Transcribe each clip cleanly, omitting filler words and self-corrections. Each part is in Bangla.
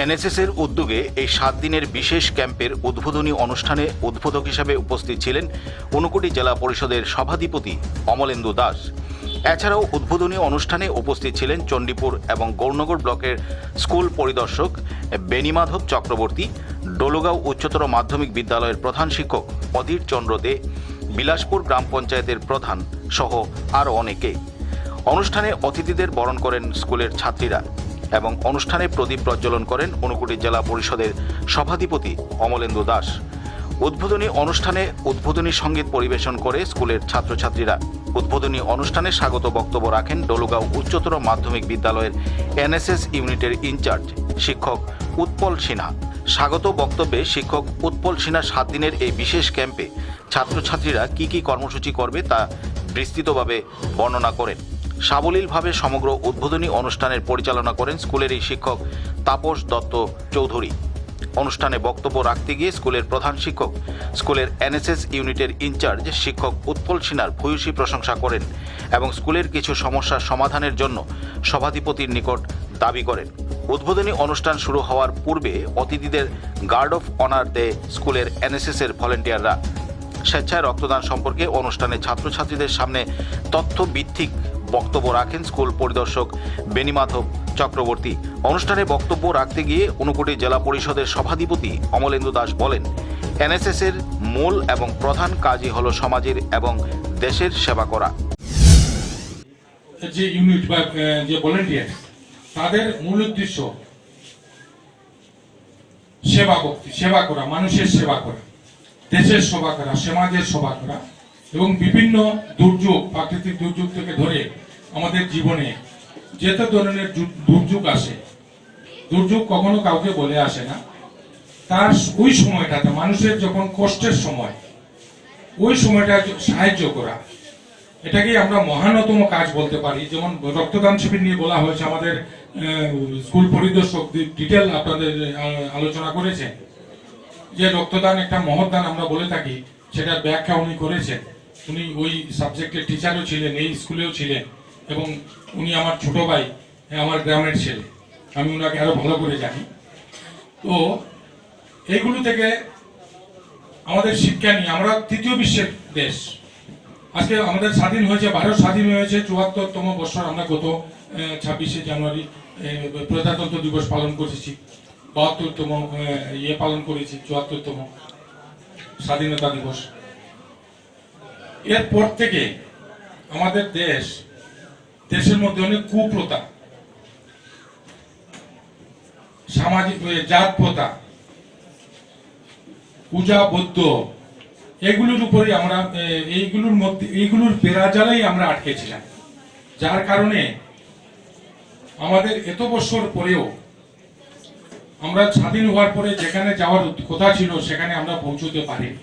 এনএসএস-এর উদ্যোগে এই 7 দিনের বিশেষ ক্যাম্পের উদ্বোধনী অনুষ্ঠানে উদ্বোধক হিসেবে উপস্থিত ছিলেন ঊনকোটি জেলা পরিষদের সভাধিপতি অমলেন্দু দাস। এছাড়াও উদ্বোধনী অনুষ্ঠানে উপস্থিত ছিলেন চণ্ডীপুর এবং গৌরনগর ব্লকের স্কুল পরিদর্শক বেণীমাধব চক্রবর্তী, ডলুগাঁও উচ্চতর মাধ্যমিক বিদ্যালয়ের প্রধান শিক্ষক অধীর চন্দ্র দে, বিলাসপুর গ্রাম পঞ্চায়েতের প্রধান সহ আরও অনেকে। অনুষ্ঠানে অতিথিদের বরণ করেন স্কুলের ছাত্রীরা এবং অনুষ্ঠানে প্রদীপ প্রজ্বলন করেন ঊনকোটি জেলা পরিষদের সভাধিপতি অমলেন্দু দাস। উদ্বোধনী অনুষ্ঠানে উদ্বোধনী সঙ্গীত পরিবেশন করে স্কুলের ছাত্রছাত্রীরা। উদ্বোধনী অনুষ্ঠানে স্বাগত বক্তব্য রাখেন ডলুগাঁও উচ্চতর মাধ্যমিক বিদ্যালয়ের এনএসএস ইউনিটের ইনচার্জ শিক্ষক উৎপল সিনহা। স্বাগত বক্তব্যে শিক্ষক উৎপল সিনহা 7 দিনের এই বিশেষ ক্যাম্পে ছাত্রছাত্রীরা কি কর্মসূচি করবে তা বিস্তৃতভাবে বর্ণনা করেন। সাবলীলভাবে সমগ্র উদ্বোধনী অনুষ্ঠানের পরিচালনা করেন স্কুলের এই শিক্ষক তাপস দত্ত চৌধুরী। অনুষ্ঠানে বক্তব্য রাখতে গিয়ে স্কুলের প্রধান শিক্ষক স্কুলের এনএসএস ইউনিটের ইনচার্জ শিক্ষক উৎপল সিনহার ভূয়সী প্রশংসা করেন এবং স্কুলের কিছু সমস্যার সমাধানের জন্য সভাধিপতির নিকট দাবি করেন। উদ্বোধনী অনুষ্ঠান শুরু হওয়ার পূর্বে অতিথিদের গার্ড অফ অনার দেয় স্কুলের এনএসএস-এর ভলেন্টিয়াররা। স্বেচ্ছায় রক্তদান সম্পর্কে অনুষ্ঠানে ছাত্রছাত্রীদের সামনে তথ্যভিত্তিক বক্তব্য রাখেন স্কুল পরিদর্শক বেণীমাধব চক্রবর্তী। অনুষ্ঠানে বক্তব্য রাখতে গিয়ে ঊনকোটি জেলা পরিষদের সভাধিপতি অমলেন্দু দাস বলেন, এনএসএস-এর মূল এবং প্রধান কাজই হলো সমাজের এবং দেশের সেবা করা। যে ইউনিট বা যে ভলেন্টিয়ার, তাদের মূল উদ্দেশ্য সেবা করা, মানুষের সেবা করা, দেশের সেবা করা, সমাজের সেবা করা এবং বিভিন্ন দুর্যোগ, প্রাকৃতিক দুর্যোগ থেকে ধরে আমাদের জীবনে যত ধরনের দুর্যোগ আসে, দুর্যোগ কখনো কাউকে বলে আসে না। তার ওই সময়টাতে মানুষের যখন কষ্টের সময়, ওই সময়টা সাহায্য করা, এটাকেই আমরা মহানতম কাজ বলতে পারি। যেমন রক্তদান শিবির নিয়ে বলা হয়েছে, আমাদের স্কুল পরিদর্শক ডিটেল আপনাদের আলোচনা করেছেন যে রক্তদান একটা মহৎদান আমরা বলে থাকি, সেটার ব্যাখ্যা উনি করেছেন। উনি ওই সাবজেক্টের টিচারও ছিলেন, এই স্কুলেও ছিলেন এবং উনি আমার ছোট ভাই, আমার গ্রামের ছেলে, আমি ওনাকে আরো ভালো করে জানি। তো এইগুলো থেকে আমাদের শিক্ষা নিয়ে, আমরা তৃতীয় বিশ্বের দেশ, আজকে আমাদের স্বাধীন হয়েছে, ভারত স্বাধীন হয়েছে ৭৪তম বছর। আমরা গত ২৬শে জানুয়ারি প্রজাতন্ত্র দিবস পালন করেছি, ৭২তম পালন করেছি, ৭৪তম স্বাধীনতা দিবস। এরপর থেকে আমাদের দেশের মধ্যে অনেক কুপ্রথা, সামাজিক জাত প্রথা, পূজা বৌদ্ধ, এগুলোর উপরে আমরা এইগুলোর বেড়াজালেই আমরা আটকেছিলাম, যার কারণে আমাদের এত বছর পরেও আমরা স্বাধীন হওয়ার পরে যেখানে যাওয়ার কথা ছিল সেখানে আমরা পৌঁছতে পারিনি।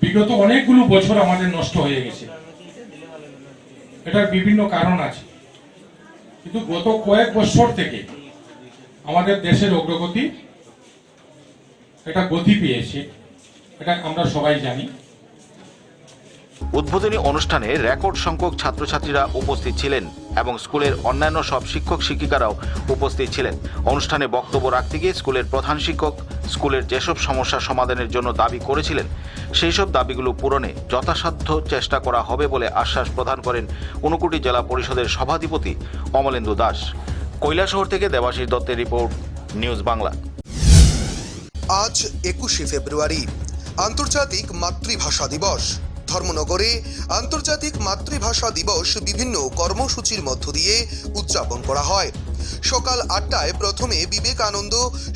বিগত অনেকগুলো বছর আমাদের নষ্ট হয়ে গেছে, এটার বিভিন্ন কারণ আছে, কিন্তু গত কয়েক বছর থেকে আমাদের দেশের অগ্রগতি এটা গতি পেয়েছে, এটা আমরা সবাই জানি। উদ্বোধনী অনুষ্ঠানে রেকর্ড সংখ্যক ছাত্রছাত্রীরা উপস্থিত ছিলেন এবং স্কুলের অন্যান্য সব শিক্ষক শিক্ষিকারাও উপস্থিত ছিলেন। অনুষ্ঠানে বক্তব্য রাখতে গিয়ে স্কুলের প্রধান শিক্ষক স্কুলের যেসব সমস্যা সমাধানের জন্য দাবি করেছিলেন, সেই সব দাবিগুলো পূরণে যথাসাধ্য চেষ্টা করা হবে বলে আশ্বাস প্রদান করেন ঊনকোটি জেলা পরিষদের সভাধিপতি অমলেন্দু দাস। কৈলাসহর থেকে দেবাশিস দত্তের রিপোর্ট, নিউজ বাংলা। আজ ২১শে ফেব্রুয়ারি আন্তর্জাতিক মাতৃভাষা দিবস। ধর্মনগরে আন্তর্জাতিক মাতৃভাষা দিবস বিভিন্ন কর্মসূচির মধ্য দিয়ে উদযাপন করা হয়। সকাল ৮টায় প্রথমে বিবেকানন্দ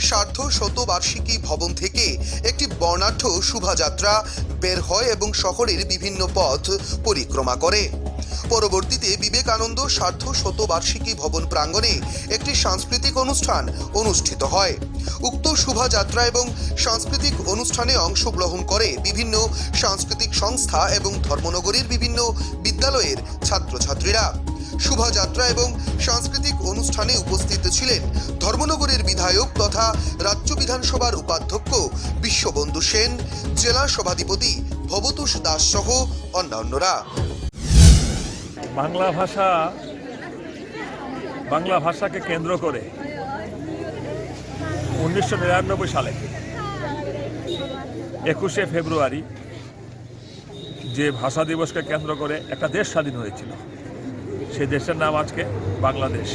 সার্ধ শতবার্ষিকী ভবন থেকে একটি বর্ণাঢ্য শোভাযাত্রা বের হয় এবং শহরের বিভিন্ন পথ পরিক্রমা করে। পরবর্তীতে বিবেকানন্দ সার্ধ শতবার্ষিকী ভবন প্রাঙ্গণে একটি সাংস্কৃতিক অনুষ্ঠান অনুষ্ঠিত হয়। উক্ত শোভাযাত্রা এবং সাংস্কৃতিক অনুষ্ঠানে অংশগ্রহণ করে বিভিন্ন সাংস্কৃতিক সংস্থা এবং ধর্মনগরীর বিভিন্ন বিদ্যালয়ের ছাত্রছাত্রীরা। শোভাযাত্রা এবং সাংস্কৃতিক অনুষ্ঠানে উপস্থিত ছিলেন ধর্মনগরের বিধায়ক তথা রাজ্য বিধানসভার উপাধ্যক্ষ বিশ্ববন্ধু সেন, জেলা সভাধিপতি ভবতোষ দাস সহ অন্যান্যরা। বাংলা ভাষাকে কেন্দ্র করে 1999 সালে 21শে ফেব্রুয়ারি যে ভাষা দিবসকে কেন্দ্র করে একটা দেশ স্বাধীন হয়েছিল, সেই দেশের নাম আজকে বাংলাদেশ।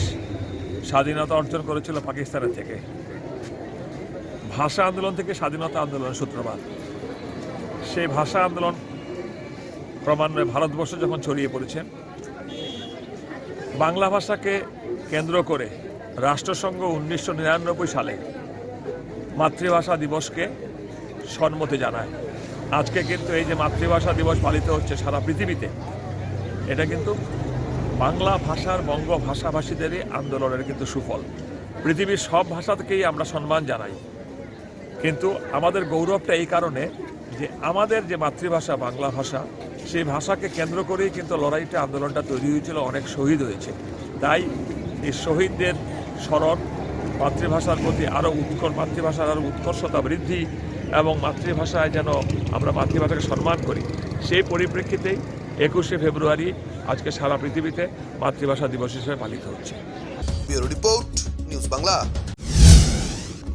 স্বাধীনতা অর্জন করেছিল পাকিস্তানের থেকে। ভাষা আন্দোলন থেকে স্বাধীনতা আন্দোলনের সূত্রপাত। সেই ভাষা আন্দোলন ক্রমান্বয়ে ভারতবর্ষ যখন ছড়িয়ে পড়েছে, বাংলা ভাষাকে কেন্দ্র করে রাষ্ট্রসংঘ 1999 সালে মাতৃভাষা দিবসকে সম্মতি জানায়। আজকে কিন্তু এই যে মাতৃভাষা দিবস পালিত হচ্ছে সারা পৃথিবীতে, এটা কিন্তু বাংলা ভাষার বঙ্গ ভাষাভাষীদেরই আন্দোলনের কিন্তু সুফল। পৃথিবীর সব ভাষা থেকেই আমরা সম্মান জানাই, কিন্তু আমাদের গৌরবটা এই কারণে যে আমাদের যে মাতৃভাষা বাংলা ভাষা, সেই ভাষাকে কেন্দ্র করেই কিন্তু লড়াইটা আন্দোলনটা তৈরি হয়েছিল, অনেক শহীদ হয়েছে। তাই এই শহীদদের স্মরণ, মাতৃভাষার প্রতি মাতৃভাষার আরও উৎকর্ষতা বৃদ্ধি এবং মাতৃভাষায় যেন আমরা মাতৃভাষাকে সম্মান করি, সেই পরিপ্রেক্ষিতেই 21শে ফেব্রুয়ারি আজকে সারা পৃথিবীতে মাতৃভাষা দিবস হিসেবে পালিত হচ্ছে। Bureau report, news Bangla.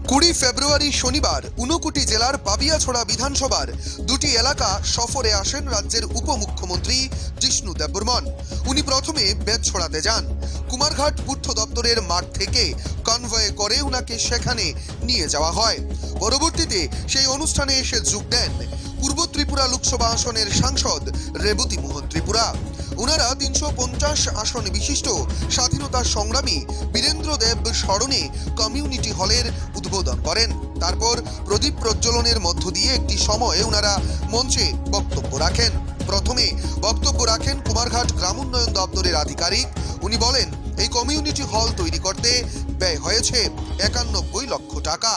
20 ফেব্রুয়ারি শনিবার ঊনকোটি জেলার পাবিয়াছড়া বিধানসভার দুটি এলাকা সফরে আসেন রাজ্যের উপমুখ্যমন্ত্রী জিষ্ণু দেববর্মন। উনি প্রথমে বেতছড়াতে যান। কুমারঘাট পূর্ত দপ্তরের মাঠ থেকে কনভয়ে করে উনাকে সেখানে নিয়ে যাওয়া হয়। পরবর্তীতে সেই অনুষ্ঠানে এসে যোগ দেন পূর্ব ত্রিপুরা লোকসভা আসনের সাংসদ রেবতী মোহন ত্রিপুরা। ওনারা 350 আসন বিশিষ্ট স্বাধীনতা সংগ্রামী বীরেন্দ্র দেব স্মরণে কমিউনিটি হলের উদ্বোধন করেন। তারপর প্রদীপ প্রজ্বলনের মধ্য দিয়ে একটি সময়ে ওনারা মঞ্চে বক্তব্য রাখেন। প্রথমে বক্তব্য রাখেন কুমারঘাট গ্রাম উন্নয়ন দপ্তরের আধিকারিক। উনি বলেন, এই কমিউনিটি হল তৈরি করতে ব্যয় হয়েছে 91 লক্ষ টাকা।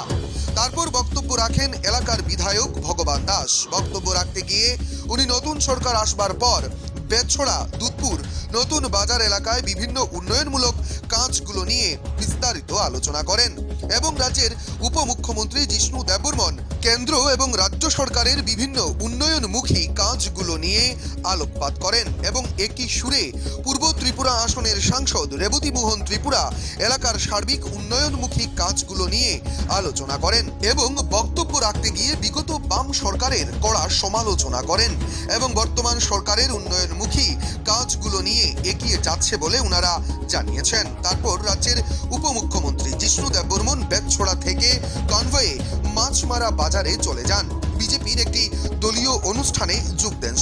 তারপর বক্তব্য রাখেন এলাকার বিধায়ক ভগবান দাস। বক্তব্য রাখতে গিয়ে উনি নতুন সরকার আসবার পর বেতছড়া, দুধপুর, নতুন বাজার এলাকায় বিভিন্ন উন্নয়নমূলক কাজগুলো নিয়ে বিস্তারিত আলোচনা করেন এবং রাজ্যের উপমুখ্যমন্ত্রী জিষ্ণু দেববর্মন কেন্দ্র এবং রাজ্য সরকারের বিভিন্ন উন্নয়নমুখী কাজগুলো নিয়ে আলোকপাত করেন এবং একই সুরে পূর্ব ত্রিপুরা আসনের সাংসদ রেবতী মোহন ত্রিপুরা এলাকার সার্বিক উন্নয়নমুখী কাজগুলো নিয়ে আলোচনা করেন এবং বক্তব্য রাখতে গিয়ে বিগত বাম সরকারের কড়া সমালোচনা করেন এবং বর্তমান সরকারের উন্নয়নমুখী কাজগুলো নিয়ে এগিয়ে যাচ্ছে বলে ওনারা জানিয়েছেন। তারপর রাজ্যের উপমুখ্যমন্ত্রী জিষ্ণু দেববর্মন বেতছড়া থেকে কনভয়ে মাছমারা বাজারে চলে যান। বিজেপির একটি দলীয় অনুষ্ঠানে যোগ দেন।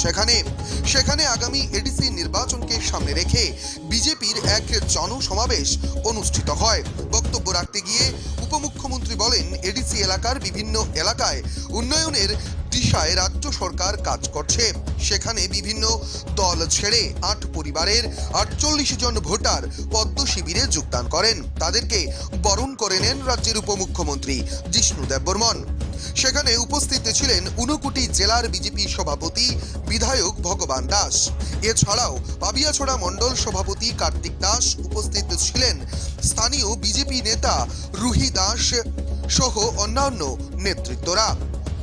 সেখানে আগামী এডিসি নির্বাচনকে সামনে রেখে বিজেপির এক জনসমাবেশ অনুষ্ঠিত হয়। বক্তব্য রাখতে গিয়ে উপমুখ্যমন্ত্রী বলেন, এডিসি এলাকার বিভিন্ন এলাকায় উন্নয়নের দিশায় রাজ্য সরকার কাজ করছে। সেখানে বিভিন্ন দল ছেড়ে 8 পরিবারের 48 জন ভোটার পদ্ম শিবিরে যোগদান করেন। তাদেরকে বরণ করে নেন রাজ্যের উপমুখ্যমন্ত্রী জিষ্ণু দেববর্মন। সেখানে উপস্থিত ছিলেন ঊনকোটি জেলার বিজেপি সভাপতি বিধায়ক ভগবান দাস। এছাড়াও পাবিয়াছড়া মণ্ডল সভাপতি কার্তিক দাস উপস্থিত ছিলেন। স্থানীয় বিজেপি নেতা রুহি দাস সহ অন্যান্য নেতৃত্বরা।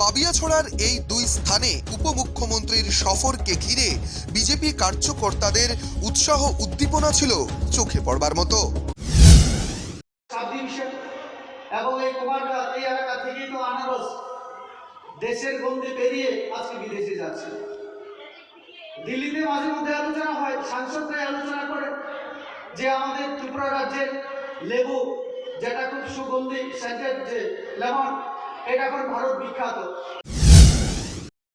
পাবিয়াছড়ার এই দুই স্থানে উপমুখ্যমন্ত্রীর সফরকে ঘিরে বিজেপি কার্যকর্তাদের উৎসাহ উদ্দীপনা ছিল চোখে পড়বার মতো। এবং এই কুমারঘাট এই এলাকা থেকেই তো আনারস দেশের গন্ধে বেরিয়ে আজকে বিদেশে যাচ্ছে। দিল্লিতে মাঝে মধ্যে আলোচনা হয়, সাংসদরা আলোচনা করে যে আমাদের ত্রিপুরা রাজ্যের লেবু, যেটা খুব সুগন্ধি সেন্টেড যে লেমন, এটা এখন ভারত বিখ্যাত।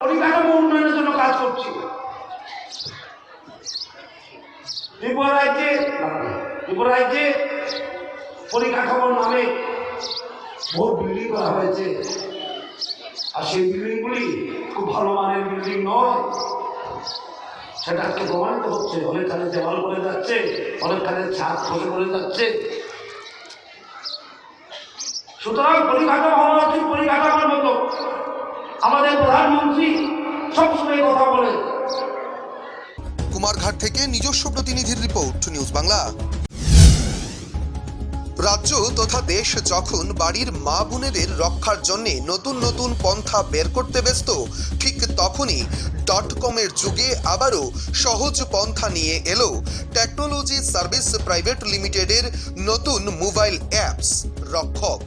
পরিকাঠামো উন্নয়নের জন্য কাজ করছি। ত্রিপুরা রাজ্যে পরিকাঠামোর নামে বহু বিল্ডিং করা হয়েছে, আর সেই বিল্ডিংগুলি খুব ভালো মানের বিল্ডিং নয়। সেটা আজকে প্রমাণিত হচ্ছে। অনেকখানে দেওয়াল করে যাচ্ছে, অনেকখানে ছাদ খসে পড়ে যাচ্ছে। সুতরাং পরিকাঠামো হওয়া উচিত পরিকাঠামোর মতো। আমাদের প্রধানমন্ত্রী সবসময় কথা বলে। কুমারঘাট থেকে নিজস্ব প্রতিনিধির রিপোর্ট, নিউজ বাংলা। রাজ্য তথা দেশ যখন বাড়ির মা বোনেদের রক্ষার জন্য নতুন নতুন পন্থা বের করতে ব্যস্ত, ঠিক তখনই .com-এর যুগে আবারও সহজ পন্থা নিয়ে এলো টেকনোলজি সার্ভিস প্রাইভেট লিমিটেডের নতুন মোবাইল অ্যাপস রক্ষক।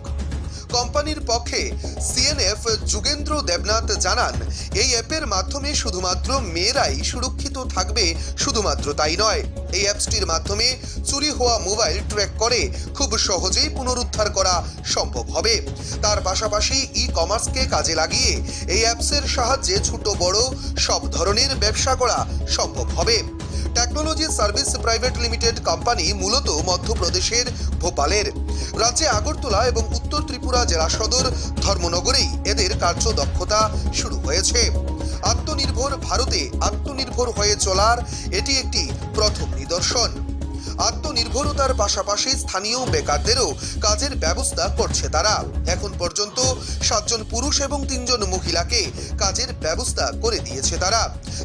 কোম্পানির পক্ষে সিএনএফ যুগেন্দ্র দেবনাথ জানান, এই অ্যাপের মাধ্যমে শুধুমাত্র মেয়েরাই সুরক্ষিত থাকবে, শুধুমাত্র তাই নয়, এই অ্যাপসটির মাধ্যমে চুরি হওয়া মোবাইল ট্র্যাক করে খুব সহজেই পুনরুদ্ধার করা সম্ভব হবে। তার পাশাপাশি ই কমার্সকে কাজে লাগিয়ে এই অ্যাপসের সাহায্যে ছোট বড় সব ধরনের ব্যবসা করা সম্ভব হবে। Technology service private limited company মূলত মধ্যপ্রদেশের ভোপালের। রাজ্যে আগরতলা এবং উত্তর ত্রিপুরা জেলা সদর ধর্মনগরেই এদের কার্যদক্ষতা শুরু হয়েছে। আত্মনির্ভর ভারতে আত্মনির্ভর হয়ে চলার এটি একটি প্রথম নিদর্শন। আত্মনির্ভরতার পাশাপাশি স্থানীয় বেকারদেরও কাজের ব্যবস্থা করছে তারা। এখন পর্যন্ত 7 জন পুরুষ এবং 3 জন মহিলাকে কাজের ব্যবস্থা করে দিয়েছে তারা।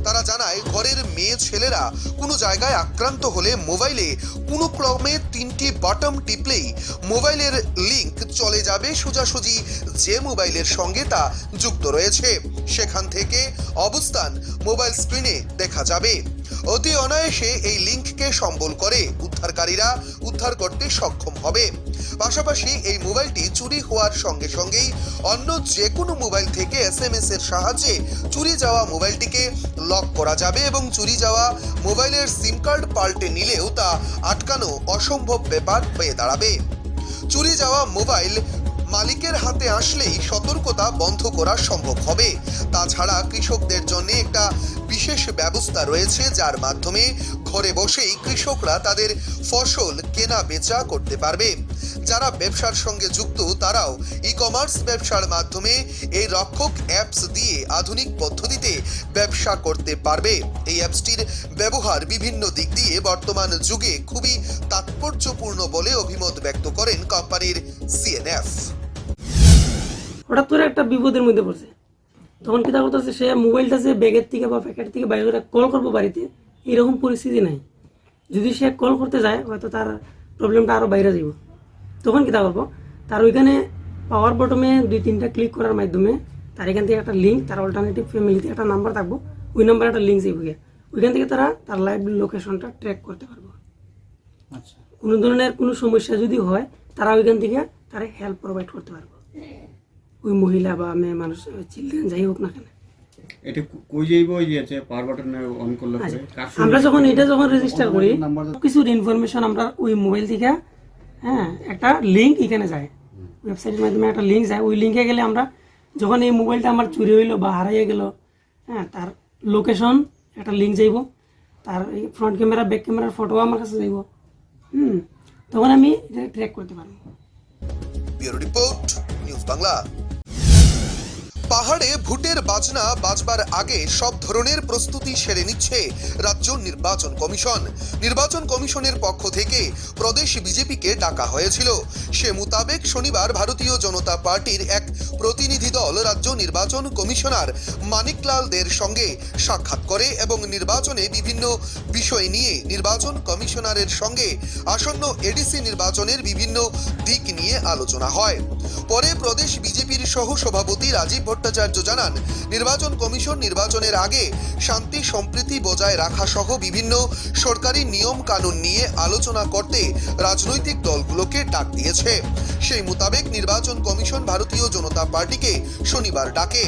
তারা জানায়, ঘরের মেয়ে ছেলেরা কোনো জায়গায় আক্রান্ত হলে মোবাইলে কোনো ক্রমে 3টি বাটন টিপলেই মোবাইলের লিংক চলে যাবে সোজাসুজি যে মোবাইলের সঙ্গে তা যুক্ত রয়েছে, সেখান থেকে অবস্থান মোবাইল স্ক্রিনে দেখা যাবে। অতি অনায়াসে এই লিংককে সম্বল করে উদ্ধারকারীরা উদ্ধার করতে সক্ষম হবে। পাশাপাশি এই মোবাইলটি চুরি হওয়ার সঙ্গে সঙ্গেই অন্য যে কোনো মোবাইল থেকে SMS এর সাহায্যে চুরি যাওয়া মোবাইলটিকে লক করা যাবে এবং চুরি যাওয়া মোবাইলের সিম কার্ড পাল্টে নিলেও তা আটকানো অসম্ভব ব্যাপার হয়ে দাঁড়াবে। চুরি যাওয়া মোবাইল মালিকের হাতে আসলেই সতর্কতা বন্ধ করা সম্ভব হবে। তাছাড়া কৃষকদের জন্য একটা বিশেষ ব্যবস্থা রয়েছে, যার মাধ্যমে ঘরে বসেই কৃষকরা তাদের ফসল কেনা বেচা করতে পারবে। যারা ব্যবসার সঙ্গে যুক্ত তারাও ই কমার্স ব্যবসার মাধ্যমে এই রক্ষক অ্যাপস দিয়ে আধুনিক পদ্ধতিতে ব্যবসা করতে পারবে। এই অ্যাপসটির ব্যবহার বিভিন্ন দিক দিয়ে বর্তমান যুগে খুবই তাৎপর্যপূর্ণ বলে অভিমত ব্যক্ত করেন কোম্পানির সিএনএফ। হঠাৎ করে একটা বিপদের মধ্যে পড়ছে, তখন কি করতেছে, সে মোবাইলটা যে ব্যাগের থেকে বা প্যাকেট থেকে বাইরে করে কল করবো বাড়িতে, এরকম পরিস্থিতি নাই। যদি সে কল করতে যায় হয়তো তার প্রবলেমটা আরও বাইরে যাব। তখন কী করবো, তার ওইখানে পাওয়ার বটমে 2-3টা ক্লিক করার মাধ্যমে তার এখান থেকে একটা লিঙ্ক, তার অল্টারনেটিভ ফ্যামিলিতে একটা নাম্বার থাকবো, ওই নাম্বারে একটা লিঙ্ক যাইব, ওইখান থেকে তারা তার লাইভ লোকেশনটা ট্র্যাক করতে পারবো। আচ্ছা, কোনো ধরনের কোনো সমস্যা যদি হয় তারা ওইখান থেকে তারা হেল্প প্রোভাইড করতে পারবো, ওই মহিলা বা মেয়ে মানুষ, চিলড্রেন যাই হোক না কেন। এটা কই যাইব, ওই যে আছে পাওয়ার বাটন অন করলে পরে আমরা যখন রেজিস্টার করি কিছুর ইনফরমেশন আমরা ওই মোবাইল থেকে, হ্যাঁ, একটা লিঙ্ক এখানে যায়, ওয়েবসাইটের মাধ্যমে একটা লিঙ্ক যায়। ওই লিঙ্কে গেলে আমরা যখন এই মোবাইলটা আমার চুরি হইলো বা হারাইয়া গেল, হ্যাঁ, তার লোকেশন একটা লিঙ্ক যাইব, তার এই ফ্রন্ট ক্যামেরা ব্যাক ক্যামেরার ফটো আমার কাছে যাইব, তখন আমি এটা ট্র্যাক করতে পারবো। Bureau report, news Bangla. পাহাড়ে ভোটের বাজনা বাজবার আগে সব ধরনের প্রস্তুতি সেরে নিচ্ছে রাজ্য নির্বাচন কমিশন। নির্বাচন কমিশনের পক্ষ থেকে প্রদেশ বিজেপিকে ডাকা হয়েছিল। সে মোতাবেক শনিবার ভারতীয় জনতা পার্টির এক প্রতিনিধি দল রাজ্য নির্বাচন কমিশনার মানিকলাল দের সঙ্গে সাক্ষাৎ করে এবং নির্বাচনে বিভিন্ন বিষয় নিয়ে নির্বাচন কমিশনারের সঙ্গে আসন্ন এডিসি নির্বাচনের বিভিন্ন দিক নিয়ে আলোচনা হয়। পরে প্রদেশ বিজেপির সহ সভাপতি রাজীব ভট্টাচার্য জানান, নির্বাচন কমিশন নির্বাচনের আগে শান্তি সম্প্রীতি বজায় রাখা সহ বিভিন্ন সরকারি নিয়ম কানুন নিয়ে আলোচনা করতে রাজনৈতিক দলগুলোকে ডাক দিয়েছে। সেই মোতাবেক নির্বাচন কমিশন ভারতীয় জনতা পার্টিকে শনিবার ডাকে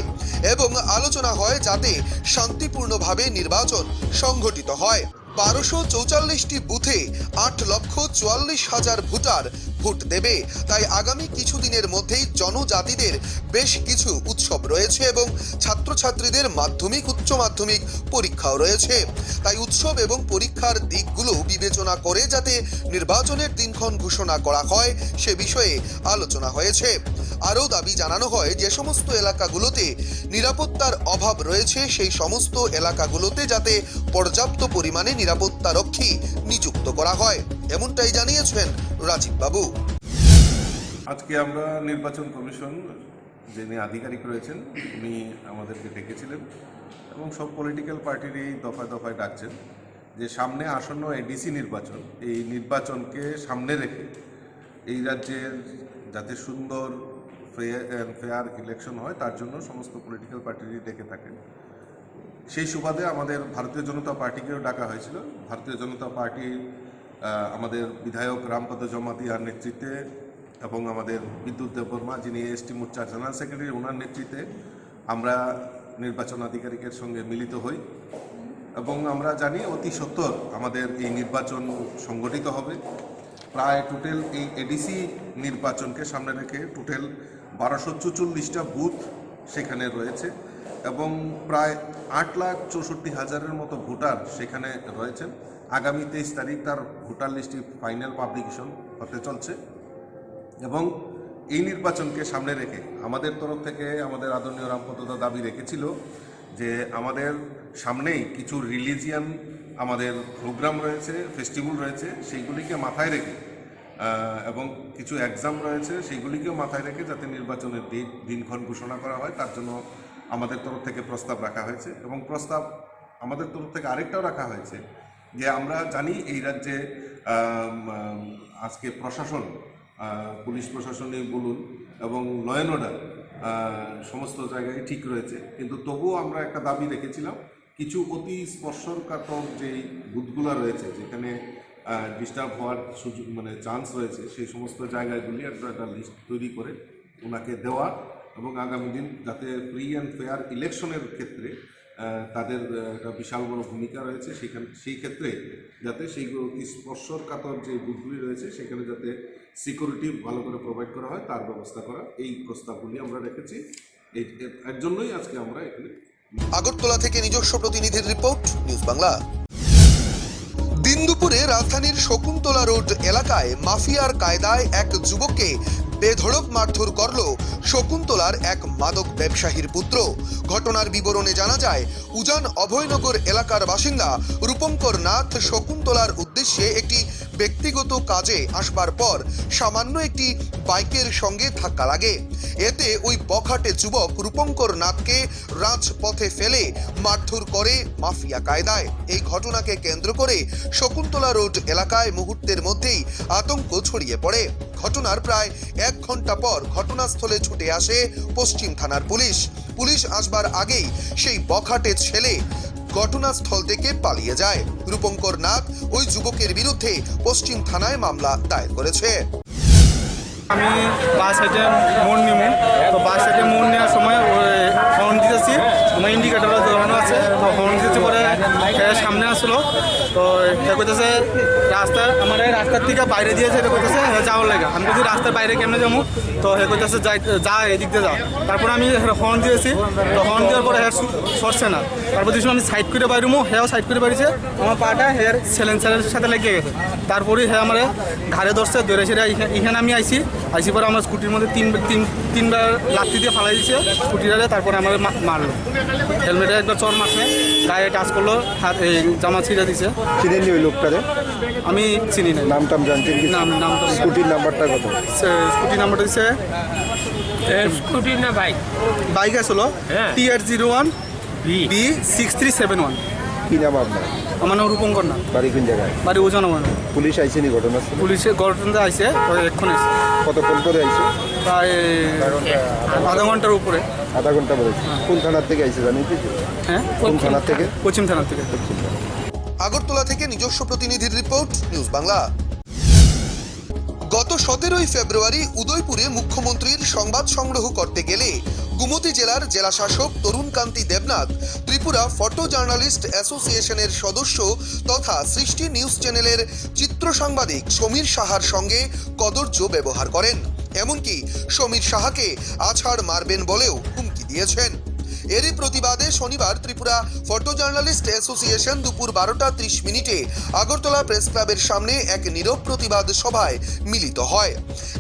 এবং আলোচনা হয় যাতে শান্তিপূর্ণভাবে নির্বাচন সংঘটিত হয়। 1244টি বুথে 8,44,000 ভোটার ভোট দেবে। তাই আগামী কিছুদিনের মধ্যেই জনজাতিদের বেশ কিছু উৎসব রয়েছে এবং ছাত্রছাত্রীদের মাধ্যমিক উচ্চ মাধ্যমিক পরীক্ষাও রয়েছে। তাই উৎসব এবং পরীক্ষার দিকগুলো বিবেচনা করে যাতে নির্বাচনের দিনক্ষণ ঘোষণা করা হয় সে বিষয়ে আলোচনা হয়েছে। আরও দাবি জানানো হয়, যে সমস্ত এলাকাগুলোতে নিরাপত্তার অভাব রয়েছে সেই সমস্ত এলাকাগুলোতে যাতে পর্যাপ্ত পরিমাণে নিরাপত্তা রক্ষী নিযুক্ত করা হয়, এমনটাই জানিয়েছেন রাজীব বাবু। আজকে আমরা নির্বাচন কমিশন যিনি আধিকারিক রয়েছেন উনি আমাদেরকে ডেকেছিলেন এবং সব পলিটিক্যাল পার্টিরই দফায় দফায় ডাকছেন যে সামনে আসন্ন এডিসি নির্বাচন, এই নির্বাচনকে সামনে রেখে এই রাজ্যের যাতে সুন্দর ফেয়ার ইলেকশন হয় তার জন্য সমস্ত পলিটিক্যাল পার্টিরই ডেকে থাকেন। সেই সুবাদে আমাদের ভারতীয় জনতা পার্টিকেও ডাকা হয়েছিল। ভারতীয় জনতা পার্টির আমাদের বিধায়ক রামপদ জমাতিয়ার নেতৃত্বে এবং আমাদের বিদ্যুৎ দেববর্মা যিনি এসটি মোর্চার জেনারেল সেক্রেটারি, ওনার নেতৃত্বে আমরা নির্বাচন আধিকারিকের সঙ্গে মিলিত হই এবং আমরা জানি অতি সত্বর আমাদের এই নির্বাচন সংগঠিত হবে। প্রায় টোটাল এই এডিসি নির্বাচনকে সামনে রেখে টোটাল 1244টা বুথ সেখানে রয়েছে এবং প্রায় 8,64,000-এর মতো ভোটার সেখানে রয়েছেন। আগামী 23 তারিখ তার ভোটার লিস্টটি ফাইনাল পাবলিকেশন হতে চলছে এবং এই নির্বাচনকে সামনে রেখে আমাদের তরফ থেকে আমাদের আদরণীয় রামপদদা দাবি রেখেছিল যে আমাদের সামনেই কিছু রিলিজিয়ান আমাদের প্রোগ্রাম রয়েছে, ফেস্টিভ্যাল রয়েছে, সেইগুলিকে মাথায় রেখে এবং কিছু এক্সাম রয়েছে সেইগুলিকেও মাথায় রেখে যাতে নির্বাচনের দিনক্ষণ ঘোষণা করা হয় তার জন্য আমাদের তরফ থেকে প্রস্তাব রাখা হয়েছে। এবং প্রস্তাব আমাদের তরফ থেকে আরেকটাও রাখা হয়েছে যে আমরা জানি এই রাজ্যে আজকে প্রশাসন, পুলিশ প্রশাসনই বলুন এবং ল অ্যান্ড অর্ডার সমস্ত জায়গায় ঠিক রয়েছে, কিন্তু তবুও আমরা একটা দাবি রেখেছিলাম কিছু অতি স্পর্শকাতর যেই বুথগুলো রয়েছে যেখানে ডিস্টার্ব হওয়ার সুযোগ চান্স রয়েছে সেই সমস্ত জায়গাগুলি একটা লিস্ট তৈরি করে ওনাকে দেওয়া এবং আগামী দিন যাতে ফ্রি অ্যান্ড ফেয়ার ইলেকশনের ক্ষেত্রে তাদের একটা বিশাল বড় ভূমিকা রয়েছে সেই ক্ষেত্রে যাতে সেইগুলো অতি স্পর্শকাতর যে বুথগুলি রয়েছে সেখানে যাতে সিকিউরিটি ভালো করে প্রোভাইড করা হয় তার ব্যবস্থা করা, এই প্রস্তাবগুলি আমরা রেখেছি। এর জন্যই আজকে আমরা এখানে। আগরতলা থেকে নিজস্ব প্রতিনিধির রিপোর্ট, নিউজ বাংলা। দিন দুপুরে রাজধানীর শকুন্তলা রোড এলাকায় মাফিয়ার কায়দায় এক যুবককে বেধড়ক মারধর করল শকুন্তলার এক মাদক ব্যবসায়ীর পুত্র। ঘটনার বিবরণে জানা যায়, উজান অভয়নগর এলাকার বাসিন্দা রূপঙ্কর নাথ শকুন্তলার উদ্দেশ্যে একটি ব্যক্তিগত কাজে আসবার পর সামান্য একটি বাইকের সঙ্গে ধাক্কা লাগে। এতে ওই বখাটে যুবক রূপঙ্কর নাথকে রাজপথে ফেলে মারধর করে মাফিয়া কায়দায়। এই ঘটনাকে কেন্দ্র করে শকুন্তলা রোড এলাকায় মুহূর্তের মধ্যেই আতঙ্ক ছড়িয়ে পড়ে। ঘটনার প্রায় 1 ঘন্টা পর ঘটনাস্থলে ছুটে আসে পশ্চিম থানার পুলিশ। পুলিশ আসবার আগেই সেই বখাটে ছেলে ঘটনাস্থল থেকে পালিয়ে যায়। রূপঙ্কর নাথ ওই যুবকের বিরুদ্ধে পশ্চিম থানায় মামলা দায়ের করেছে। আমি বাস সাইডে মোড় নিব, তো বাস সাইডে মোড় নেওয়ার সময় হর্ন দিতেছি, আমার ইন্ডিকেটারও ধরানো আছে, তো হর্ন দিতেছি পরে সামনে আসলো, তো সে কইতেছে আমার রাস্তার থেকে বাইরে দিয়েছে, এটা কইতেছে যাওয়ার লাগে। আমি যদি রাস্তার বাইরে কেমনে যাবো, তো হে কইতেছে যা এদিক দিয়ে যাও। তারপরে আমি হর্ন দিয়েছি, তো হর্ন দেওয়ার পরে হ্যাঁ সরছে না। তারপর দেখছি আমি সাইড করে বাইরমো, হ্যাঁ সাইড করে বাড়িছে, আমার পাটা হেয়ার সেলেন্সারের সাথে লেগে গেছে। তারপরে হ্যাঁ আমার ঘাড়ে ধরছে, ধরে সেটা এখানে আমি আইসি পরে আমার স্কুটির মধ্যে তিনবার লাথি দিয়ে ফালাই দিয়েছে স্কুটিটারে। তারপরে আমার মারলো, হেলমেটে একবার চর মারছে, গায়ে টাচ করলো, হাত জামা ছিঁড়ে দিছে। চিনেন ওই লোকটারে? আমি চিনি না। নাম টাম জানতেন কি? নাম স্কুটির নাম্বারটা কত? স্কুটির নাম্বারটা দিচ্ছে স্কুটি না বাইক আসলো TR01 B6371। কি নাম আপনার? আমার নাম রূপঙ্কর না। বাড়ি কোন জায়গায়? বাড়ি ওজন। আমার পুলিশ আইসেনি ঘটনা? পুলিশের ঘটনা আইসে এক্ষণ এসে। কতক্ষণ করে আইসে? প্রায় আধা ঘন্টার উপরে। আধা ঘন্টা পরে? কোন থানার থেকে আইসে জানেন কি? হ্যাঁ, কোন থানার থেকে? পশ্চিম থানার থেকে। আগরতলা থেকে নিজস্ব প্রতিনিধির রিপোর্ট, নিউজ বাংলা। গত 17ই ফেব্রুয়ারি উদয়পুরে মুখ্যমন্ত্রীর সংবাদ সংগ্রহ করতে গেলে গুমতি জেলার জেলাশাসক তরুণকান্তি দেবনাথ ত্রিপুরা ফটো জার্নালিস্ট অ্যাসোসিয়েশনের সদস্য তথা সৃষ্টি নিউজ চ্যানেলের চিত্র সাংবাদিক সমীর সাহার সঙ্গে কদর্য ব্যবহার করেন। এমনকি সমীর সাহাকে আছাড় মারবেন বলেও হুমকি দিয়েছেন। এরই প্রতিবাদে শনিবার ত্রিপুরা ফটো জার্নালিস্ট অ্যাসোসিয়েশন দুপুর 12:30 আগরতলা প্রেস ক্লাবের সামনে এক নীরব প্রতিবাদ সভায় মিলিত হয়।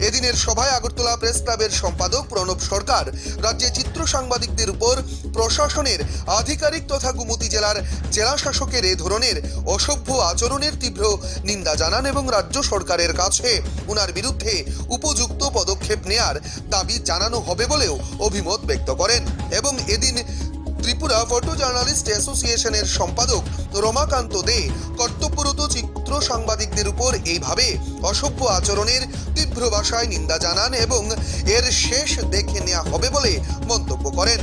এদিনের সভায় আগরতলা প্রেস ক্লাবের সম্পাদক প্রণব সরকার রাজ্যে চিত্র সাংবাদিকদের উপর প্রশাসনের আধিকারিক তথা গুমতি জেলার জেলা শাসকের এ ধরনের অসভ্য আচরণের তীব্র নিন্দা জানান এবং রাজ্য সরকারের কাছে উনার বিরুদ্ধে উপযুক্ত পদক্ষেপ নেয়ার দাবি জানানো হবে বলেও অভিমত ব্যক্ত করেন। এবং এদিন ত্রিপুরা ফটো জার্নালিস্ট অ্যাসোসিয়েশনের সম্পাদক রমাকান্ত দে কর্তব্যরত চিত্র সাংবাদিকদের উপর এইভাবে অসভ্য আচরণের তীব্র ভাষায় নিন্দা জানান এবং এর শেষ দেখে নেওয়া হবে বলে মন্তব্য করেন।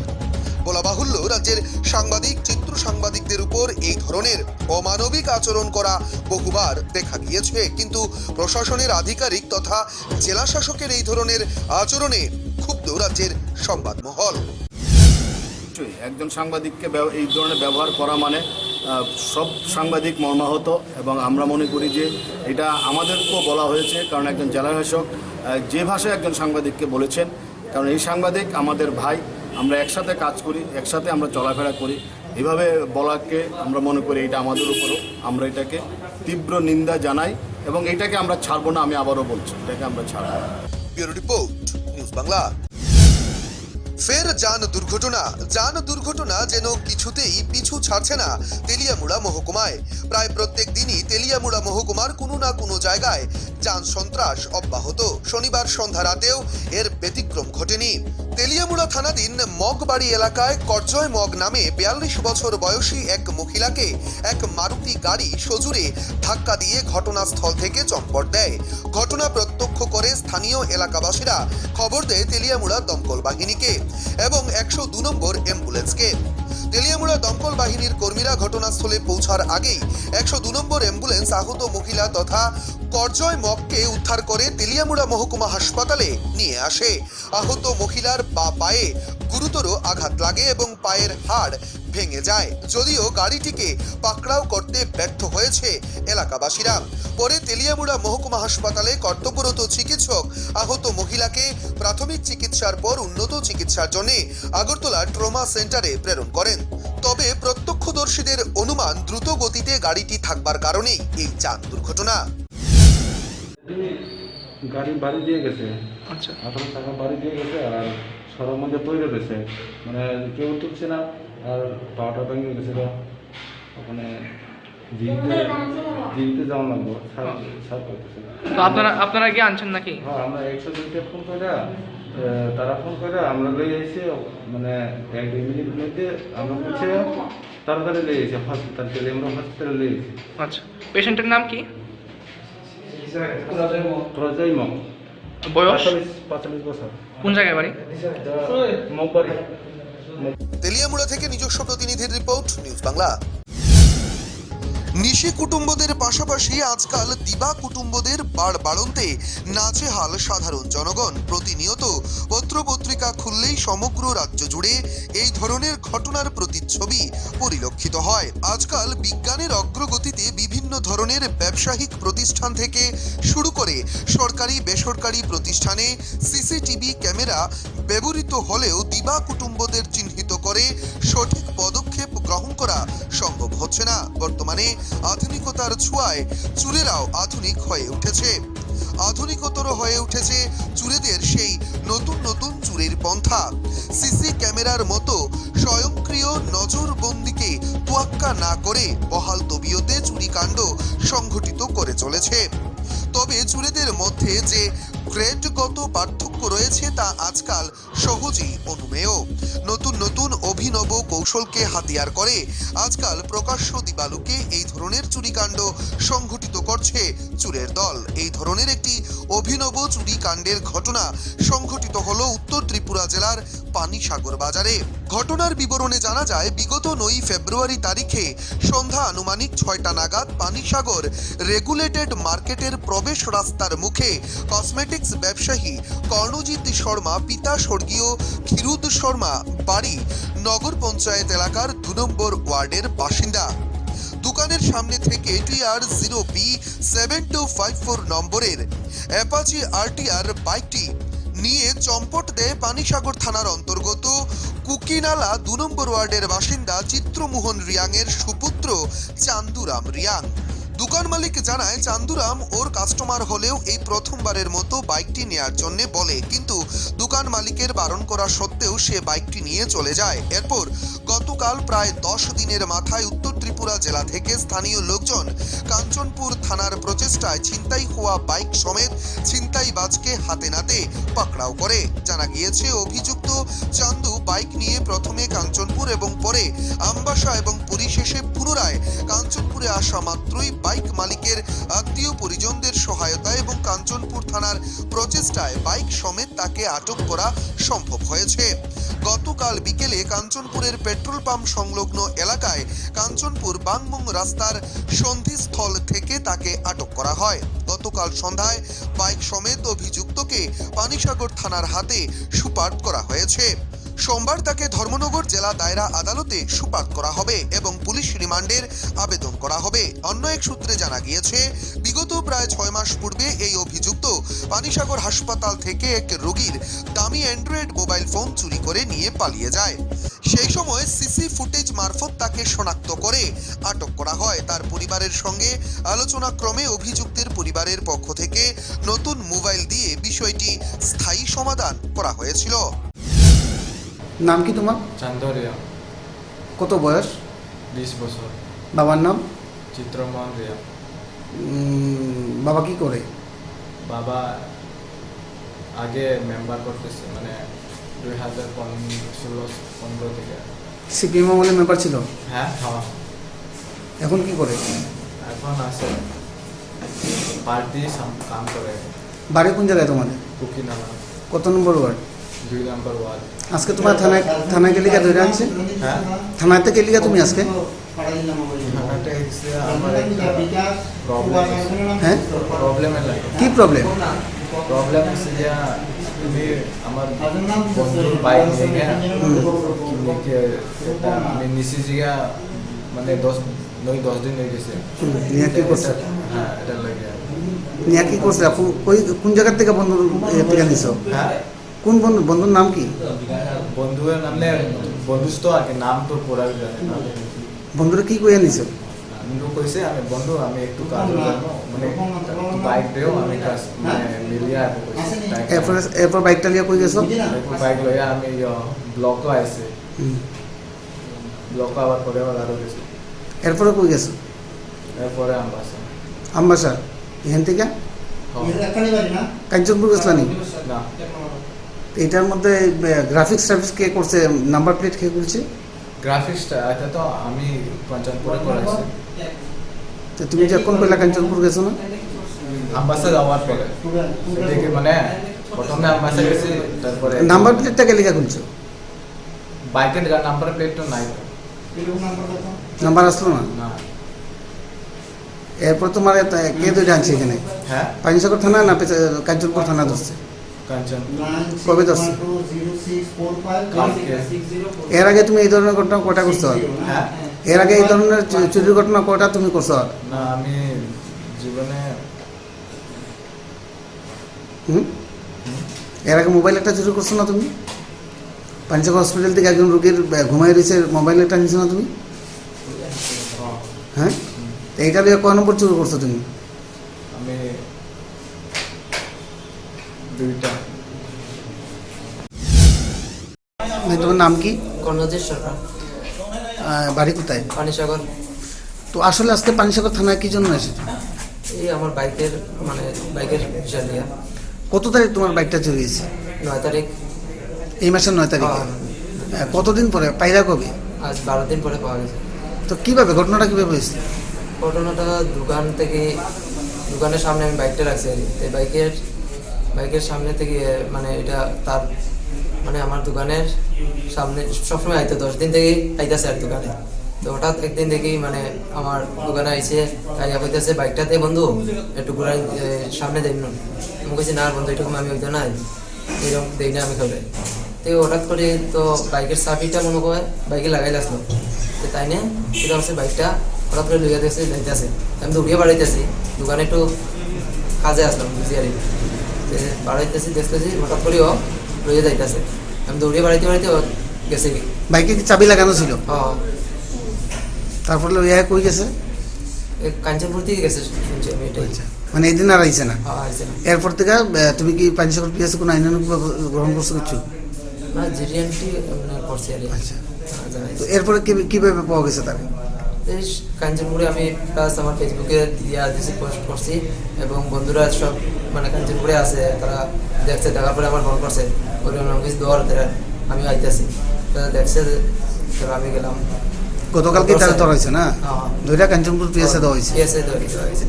বলা বাহুল্য, রাজ্যের সাংবাদিক, চিত্র সাংবাদিকদের উপর এই ধরনের অমানবিক আচরণ করা বহুবার দেখা গিয়েছে, কিন্তু প্রশাসনের আধিকারিক তথা জেলা শাসকের এই ধরনের আচরণে ক্ষুব্ধ রাজ্যের সংবাদ মহল। একজন সাংবাদিককে এই ধরনের ব্যবহার করা মানে সব সাংবাদিক মর্মাহত, এবং আমরা মনে করি যে এটা আমাদেরকেও বলা হয়েছে, কারণ একজন জেলা শাসক যে ভাষায় একজন সাংবাদিককে বলেছেন, কারণ এই সাংবাদিক আমাদের ভাই, আমরা একসাথে কাজ করি, একসাথে আমরা চলাফেরা করি, এভাবে বলাকে আমরা মনে করি এটা আমাদের উপরও, আমরা এটাকে তীব্র নিন্দা জানাই এবং এটাকে আমরা ছাড়বো না। আমি আবারও বলছি, এটাকে আমরা ছাড়বো না। Bureau report, news Bangla. ফের যান দুর্ঘটনা যেন কিছুতেই পিছু ছাড়ছে না তেলিয়ামুড়া মহকুমায়। প্রায় প্রত্যেক দিনই তেলিয়ামুড়া মহকুমার কোনো না কোনো জায়গায় যান সন্ত্রাস অব্যাহত। শনিবার সন্ধ্যা রাতেও এর ব্যতিক্রম ঘটেনি। তেলিয়ামুড়া থানাধীন মগবাড়ি এলাকায় করজয় মগ নামে 42 বছর বয়সী এক মহিলাকে এক মারুতি গাড়ি সজোরে ধাক্কা দিয়ে ঘটনাস্থল থেকে চম্পট দেয়। ঘটনা প্রত্যক্ষ করে স্থানীয় এলাকাবাসীরা খবর দেয় তেলিয়ামুড়া দমকল বাহিনীকে এবং 102 নম্বর অ্যাম্বুলেন্সকে। তেলিয়ামুড়া দমকল বাহিনীর কর্মীরা ঘটনাস্থলে পৌঁছার আগেই 102 নম্বর অ্যাম্বুলেন্স আহত মহিলা তথা করজয় মগকে উদ্ধার করে তেলিয়ামুড়া মহকুমা হাসপাতালে নিয়ে আসে। আহত মহিলার বা পায়ে গুরুতর আঘাত লাগে এবং পায়ের হাড় ভেঙে যায়, যদিও গাড়িটিকে পাকড়াও করতে ব্যর্থ হয়েছে এলাকাবাসীরা। পরে তেলিয়ামুড়া মহকুমা হাসপাতালে কর্তব্যরত চিকিৎসক আহত মহিলাকে প্রাথমিক চিকিৎসার পর উন্নত চিকিৎসার জন্য আগরতলা ট্রমা সেন্টারে প্রেরণ করেন। তবে প্রত্যক্ষদর্শীদের অনুমান দ্রুত গতিতে গাড়িটি থাকবার কারণেই এই যান দুর্ঘটনা। গাড়ি বাড়ি দিয়ে গেছে, আচ্ছা, 18 টাকা বাড়ি দিয়ে গেছে, আর সবার মধ্যে পড়ে রয়েছে, মানে কেউ তুলছে না, আর পাওয়াটা ভেঙে গেছিল। ওখানে জিরিতে যাওয়া লাগবো, সার করতেছে। তো আপনারা কি আনছেন নাকি? হ্যাঁ, আমরা 102তে ফোন করে, তারা ফোন করে আমরা লয়ে এসে, মানে 1-2 মিনিটের মধ্যে আমরা পৌঁছে তাড়াতাড়ি লয়ে এসে হসপিটাল থেকে, আমরা হসপিটালে লয়ে এসেছি। আচ্ছা, পেশেন্টের নাম কি? প্রজয় মগ, বয়স? 45 বছর। কোন জায়গায় বাড়ি? মগবাড়ি। তেলিয়ামুড়া থেকে নিজস্ব প্রতিনিধির রিপোর্ট, নিউজ বাংলা। নিশি কুটুম্বদের পাশাপাশি আজকাল দিবা কুটুম্বদের বাড়বাড়ন্তে নাচেহাল সাধারণ জনগণ। প্রতিনিয়ত পত্রপত্রিকা খুললেই সমগ্র রাজ্য জুড়ে এই ধরনের ঘটনার প্রতিচ্ছবি পরিলক্ষিত হয়। আজকাল বিজ্ঞানের অগ্রগতিতে বিভিন্ন ধরনের ব্যবসায়িক প্রতিষ্ঠান থেকে শুরু করে সরকারি বেসরকারি প্রতিষ্ঠানে সিসিটিভি ক্যামেরা ব্যবহৃত হলেও দিবা কুটুম্বদের চিহ্নিত করে সঠিক পদক্ষেপ গ্রহণ করা সম্ভব হচ্ছে না। বর্তমানে আধুনিকতার ছোঁয়ায় চুরেরাও আধুনিক হয়ে উঠেছে। আধুনিকতর হয়ে উঠেছে চুরেদের সেই নতুন নতুন চুরের পন্থা। সিসি ক্যামেরার মতো স্বয়ংক্রিয় নজরবন্দিকে তোয়াক্কা না করে বহাল তবিয়তে চুরিকাণ্ড সংঘটিত করে চলেছে। তবে চুরেদের মধ্যে যে গ্রেডগত পার্থক্য রয়েছে তা আজকাল সহজেই অনুমেয়। নতুন নতুন অভিনব কৌশলকে হাতিয়ার করে আজকাল প্রকাশ্য দিবালোকে এই ধরনের চুরিকাণ্ড সংঘটিত করছে চুরের দল। এই ধরনের একটি অভিনব চুরিকাণ্ডের ঘটনা সংঘটিত হলো উত্তর ত্রিপুরা জেলার পানিসাগর বাজারে। ঘটনার বিবরণে জানা যায়, বিগত 9 ফেব্রুয়ারি তারিখে সন্ধ্যা আনুমানিক 6টা নাগাদ পানিসাগর রেগুলেটেড মার্কেটের প্রবেশ রাস্তার মুখে কসমেটিক্স ব্যবসায়ী কর্ণজিৎ শর্মা, পিতা স্বর্গীয় ক্ষীরুদ শর্মা, বাড়ি নগর পঞ্চায়েত এলাকার 2 নম্বর ওয়ার্ডের বাসিন্দা, দোকানের সামনে থেকে TR0B7254 নম্বরের অ্যাপাচি RTR বাইকটি নিয়ে চম্পট দেয় পানিসাগর থানার অন্তর্গত কুকিনালা 2 নম্বর ওয়ার্ডের বাসিন্দা চিত্রমোহন রিয়াংয়ের সুপুত্র চান্দুরাম রিয়াং। দোকান মালিক জানায়, চান্দুরাম ওর কাস্টমার হলেও এই প্রথমবারের মতো বাইকটি নেয়ার জন্য বলে, কিন্তু দোকান মালিকের বারণ করা সত্ত্বেও সে বাইকটি নিয়ে চলে যায়। এরপর গতকাল প্রায় 10 দিনের মাথায় উত্তর ত্রিপুরা জেলা থেকে স্থানীয় লোকজন কাঞ্চনপুর থানার প্রচেষ্টায় ছিনতাই হওয়া বাইক সমেত ছিনতাইবাজকে হাতে নাতে পাকড়াও করে। জানা গিয়েছে, অভিযুক্ত চান্দু বাইক নিয়ে প্রথমে কাঞ্চনপুর এবং পরে আমবাসা এবং পরিশেষে পুনরায় কাঞ্চনপুরে আসা মাত্রই বাইক মালিকের আত্মীয় পরিজনদের সহায়তায় এবং কাঞ্চনপুর থানার প্রচেষ্টায় বাইক সমেত তাকে আটক করা সম্ভব হয়েছে। গতকাল বিকেলে কাঞ্চনপুরের পেট্রোল পাম্প সংলগ্ন এলাকায় কাঞ্চনপুর বাংমুং রাস্তার সন্ধিস্থল থেকে তাকে আটক করা হয়। গতকাল সন্ধ্যায় বাইক সমেত অভিযুক্তকে পানিসাগর থানার হাতে সুপার্দ করা হয়েছে। সোমবার তাকে ধর্মনগর জেলা দায়রা আদালতে সুপার্দ করা হবে এবং পুলিশ রিমান্ডের আবেদন করা হবে। অন্য এক সূত্রে জানা গিয়েছে, বিগত প্রায় 6 মাস পূর্বে এই অভিযুক্ত পানিসাগর হাসপাতাল থেকে এক রোগীর দামি অ্যান্ড্রয়েড মোবাইল ফোন চুরি করে নিয়ে পালিয়ে যায়। সেই সময় সিসি ফুটেজ মারফত তাকে শনাক্ত করে আটক করা হয়। তার পরিবারের সঙ্গে আলোচনাক্রমে অভিযুক্তের পরিবারের পক্ষ থেকে নতুন মোবাইল দিয়ে বিষয়টি স্থায়ী সমাধান করা হয়েছিল। নাম কি তোমার? চান্দরিয়া, কত বয়স? 20 বছর। বাবার নাম? চিত্রমোহন রিয়া। বাবা কি করে? বাবা আগে মেম্বার করতেছে, মানে 2016-15 থেকে। সিপিএম আমলে মেম্বার ছিল? হ্যাঁ। এখন কি করে? এখন আছে পার্টি কাম করে। বাড়ি কোন জায়গায় তোমাদের? কুকিনালা, কত নম্বর ওয়ার্ড? 2 নম্বর ওয়ার্ড। আজকে তোমার থানায় গেলিকা ধরে আনছে? হ্যাঁ। থানাতে গেলিকা তুমি আজকে? থানাতে এসে আমার একটা হ্যাঁ, প্রবলেমের লাগে। কি প্রবলেম? প্রবলেম হচ্ছে যে তুমি আমার বন্ধুর বাইক নিয়ে আমি নিচে জিগা মানে 10 দিন হয়ে গেছে। নিয়ে কি করছে? হ্যাঁ, এটা লাগে। নিয়ে কি করছে? কোন জায়গার থেকে বন্ধুর থেকে নিছো? হ্যাঁ। কোন বন্ধুর নাম কি? বন্ধুর নামে বন্ধুস্ত আগে নাম তো পড়া জানে না। বন্ধুরা কি কইয়া নিছো? বন্ধু কইছে আমি বন্ধু আমি একটু কাজ জানো, মানে বাইক দেও আমি কাজ মানে মিলিয়া কইছে। এরপর বাইকটা লিয়া কই গেছো? বাইক লইয়া আমি ব্লকও আইছে। ব্লক আবার পরে আরো গেছে। এরপরে কই গেছো? এরপরে আমবাসা। আমবাসা এখান থেকে কাঞ্চনপুর গেছিলাম না। এটার মধ্যে গ্রাফিক্স সার্ভিস কে করছে? নাম্বার প্লেট কে করছে? গ্রাফিক্সটা এটা তো আমি কাঞ্চনপুরে করাইছি। তো তুমি যখন কইলা কাঞ্চনপুর গেছো না? আমবাসা যাওয়ার পরে দেখি মানে প্রথমে আমবাসা গেছি, তারপরে নাম্বার প্লেটটা কে লেখা খুলছো? বাইকের নাম্বার প্লেট তো নাই। নাম্বার আসলো না? না। এরপর তোমার কে ধরে আনছে এখানে? হ্যাঁ, পানিসাগর থানা না কাঞ্চনপুর থানা ধরছে? কাঞ্চন। কবে ধরছে? কালকে। এর আগে তুমি এই ধরনের ঘটনা কয়টা করছো? হ্যাঁ। এর আগে এই ধরনের চুরির ঘটনা কয়টা তুমি করছো? না, আমি জীবনে এর আগে মোবাইল একটা চুরি করছো না তুমি? পানিসাগর হসপিটাল থেকে একজন রোগীর ঘুমাই রয়েছে, মোবাইল একটা নিছো না তুমি? হ্যাঁ, এইটা লিয়ে কয় নম্বর চুরি করছো তুমি? আমি 2টা। তোমার নাম কি? কর্ণজিৎ সরকার, বাড়ি কোথায়? পানিসাগর। তো আসলে আজকে পানিসাগর থানায় কি জন্য এসেছো? এই আমার বাইকের বিষয় নিয়ে। কত তারিখ তোমার বাইকটা চুরি হয়েছে? 9 তারিখ। এই মাসের 9 তারিখে? কতদিন পরে পাইলা? কবে? আজ 12 দিন পরে পাওয়া গেছে। তো কিভাবে ঘটনাটা কিভাবে হয়েছে? ঘটনাটা দোকানের সামনে আমি বাইকটা রাখছি। এই বাইকের সামনে থেকে মানে এটা তার মানে আমার দোকানের সামনে সবসময় আইতো, 10 দিন থেকে আইতেছে আর দোকানে। তো হঠাৎ একদিন দেখি মানে আমার দোকানে আইসে আইয়া কইতেছে বাইকটাতে বন্ধু একটু ঘুরাই সামনে দেখ না। আমি কইছি না বন্ধু এরকম আমি হইতো না, এরকম দেই না আমি খাবে। তো হঠাৎ করে তো বাইকের চাবিটা মনে করে বাইকে লাগাই আসলো। তো তাই নিয়ে সেটা হচ্ছে বাইকটা হঠাৎ করে লইয়া দেখছে যাইতেছে। আমি তো উড়িয়ে বাড়াইতেছি, দোকানে একটু কাজে আসলাম বুঝিয়ারি বাড়াইতেছি, দেখতেছি হঠাৎ করেও লইয়া যাইতেছে। আমি দৌড়িয়ে বাড়াইতে গেছে কি বাইকে কি চাবি লাগানো ছিল? হ্যাঁ। তারপরে লইয়া কই গেছে? কাঞ্চনপুর থেকে গেছে শুনছি আমি এটাই। মানে এই দিন আর আইছে না? হ্যাঁ, আইছে না। এরপর থেকে তুমি কি পানিসাগর পিএসে কোনো আইনানুগ গ্রহণ করছো কিছু? না, জিডিএনটি করছি আর। আচ্ছা, তো এরপরে কিভাবে পাওয়া গেছে তাকে? এই কাঞ্চনপুরে আমি প্লাস আমার ফেসবুকে দিয়েছি, পোস্ট করছি এবং বন্ধুরা সব মানে কাঞ্চনপুরে আছে, তারা দেখছে, দেখার পরে আমার ফোন করছে ওই কিছু দেওয়ার আমি আইতেছি, তারা দেখছে, তারপর আমি গেলাম। গতকালকে তারা ধরা হয়েছে না? দুইটা কাঞ্চনপুর পিএসে দেওয়া হয়েছে।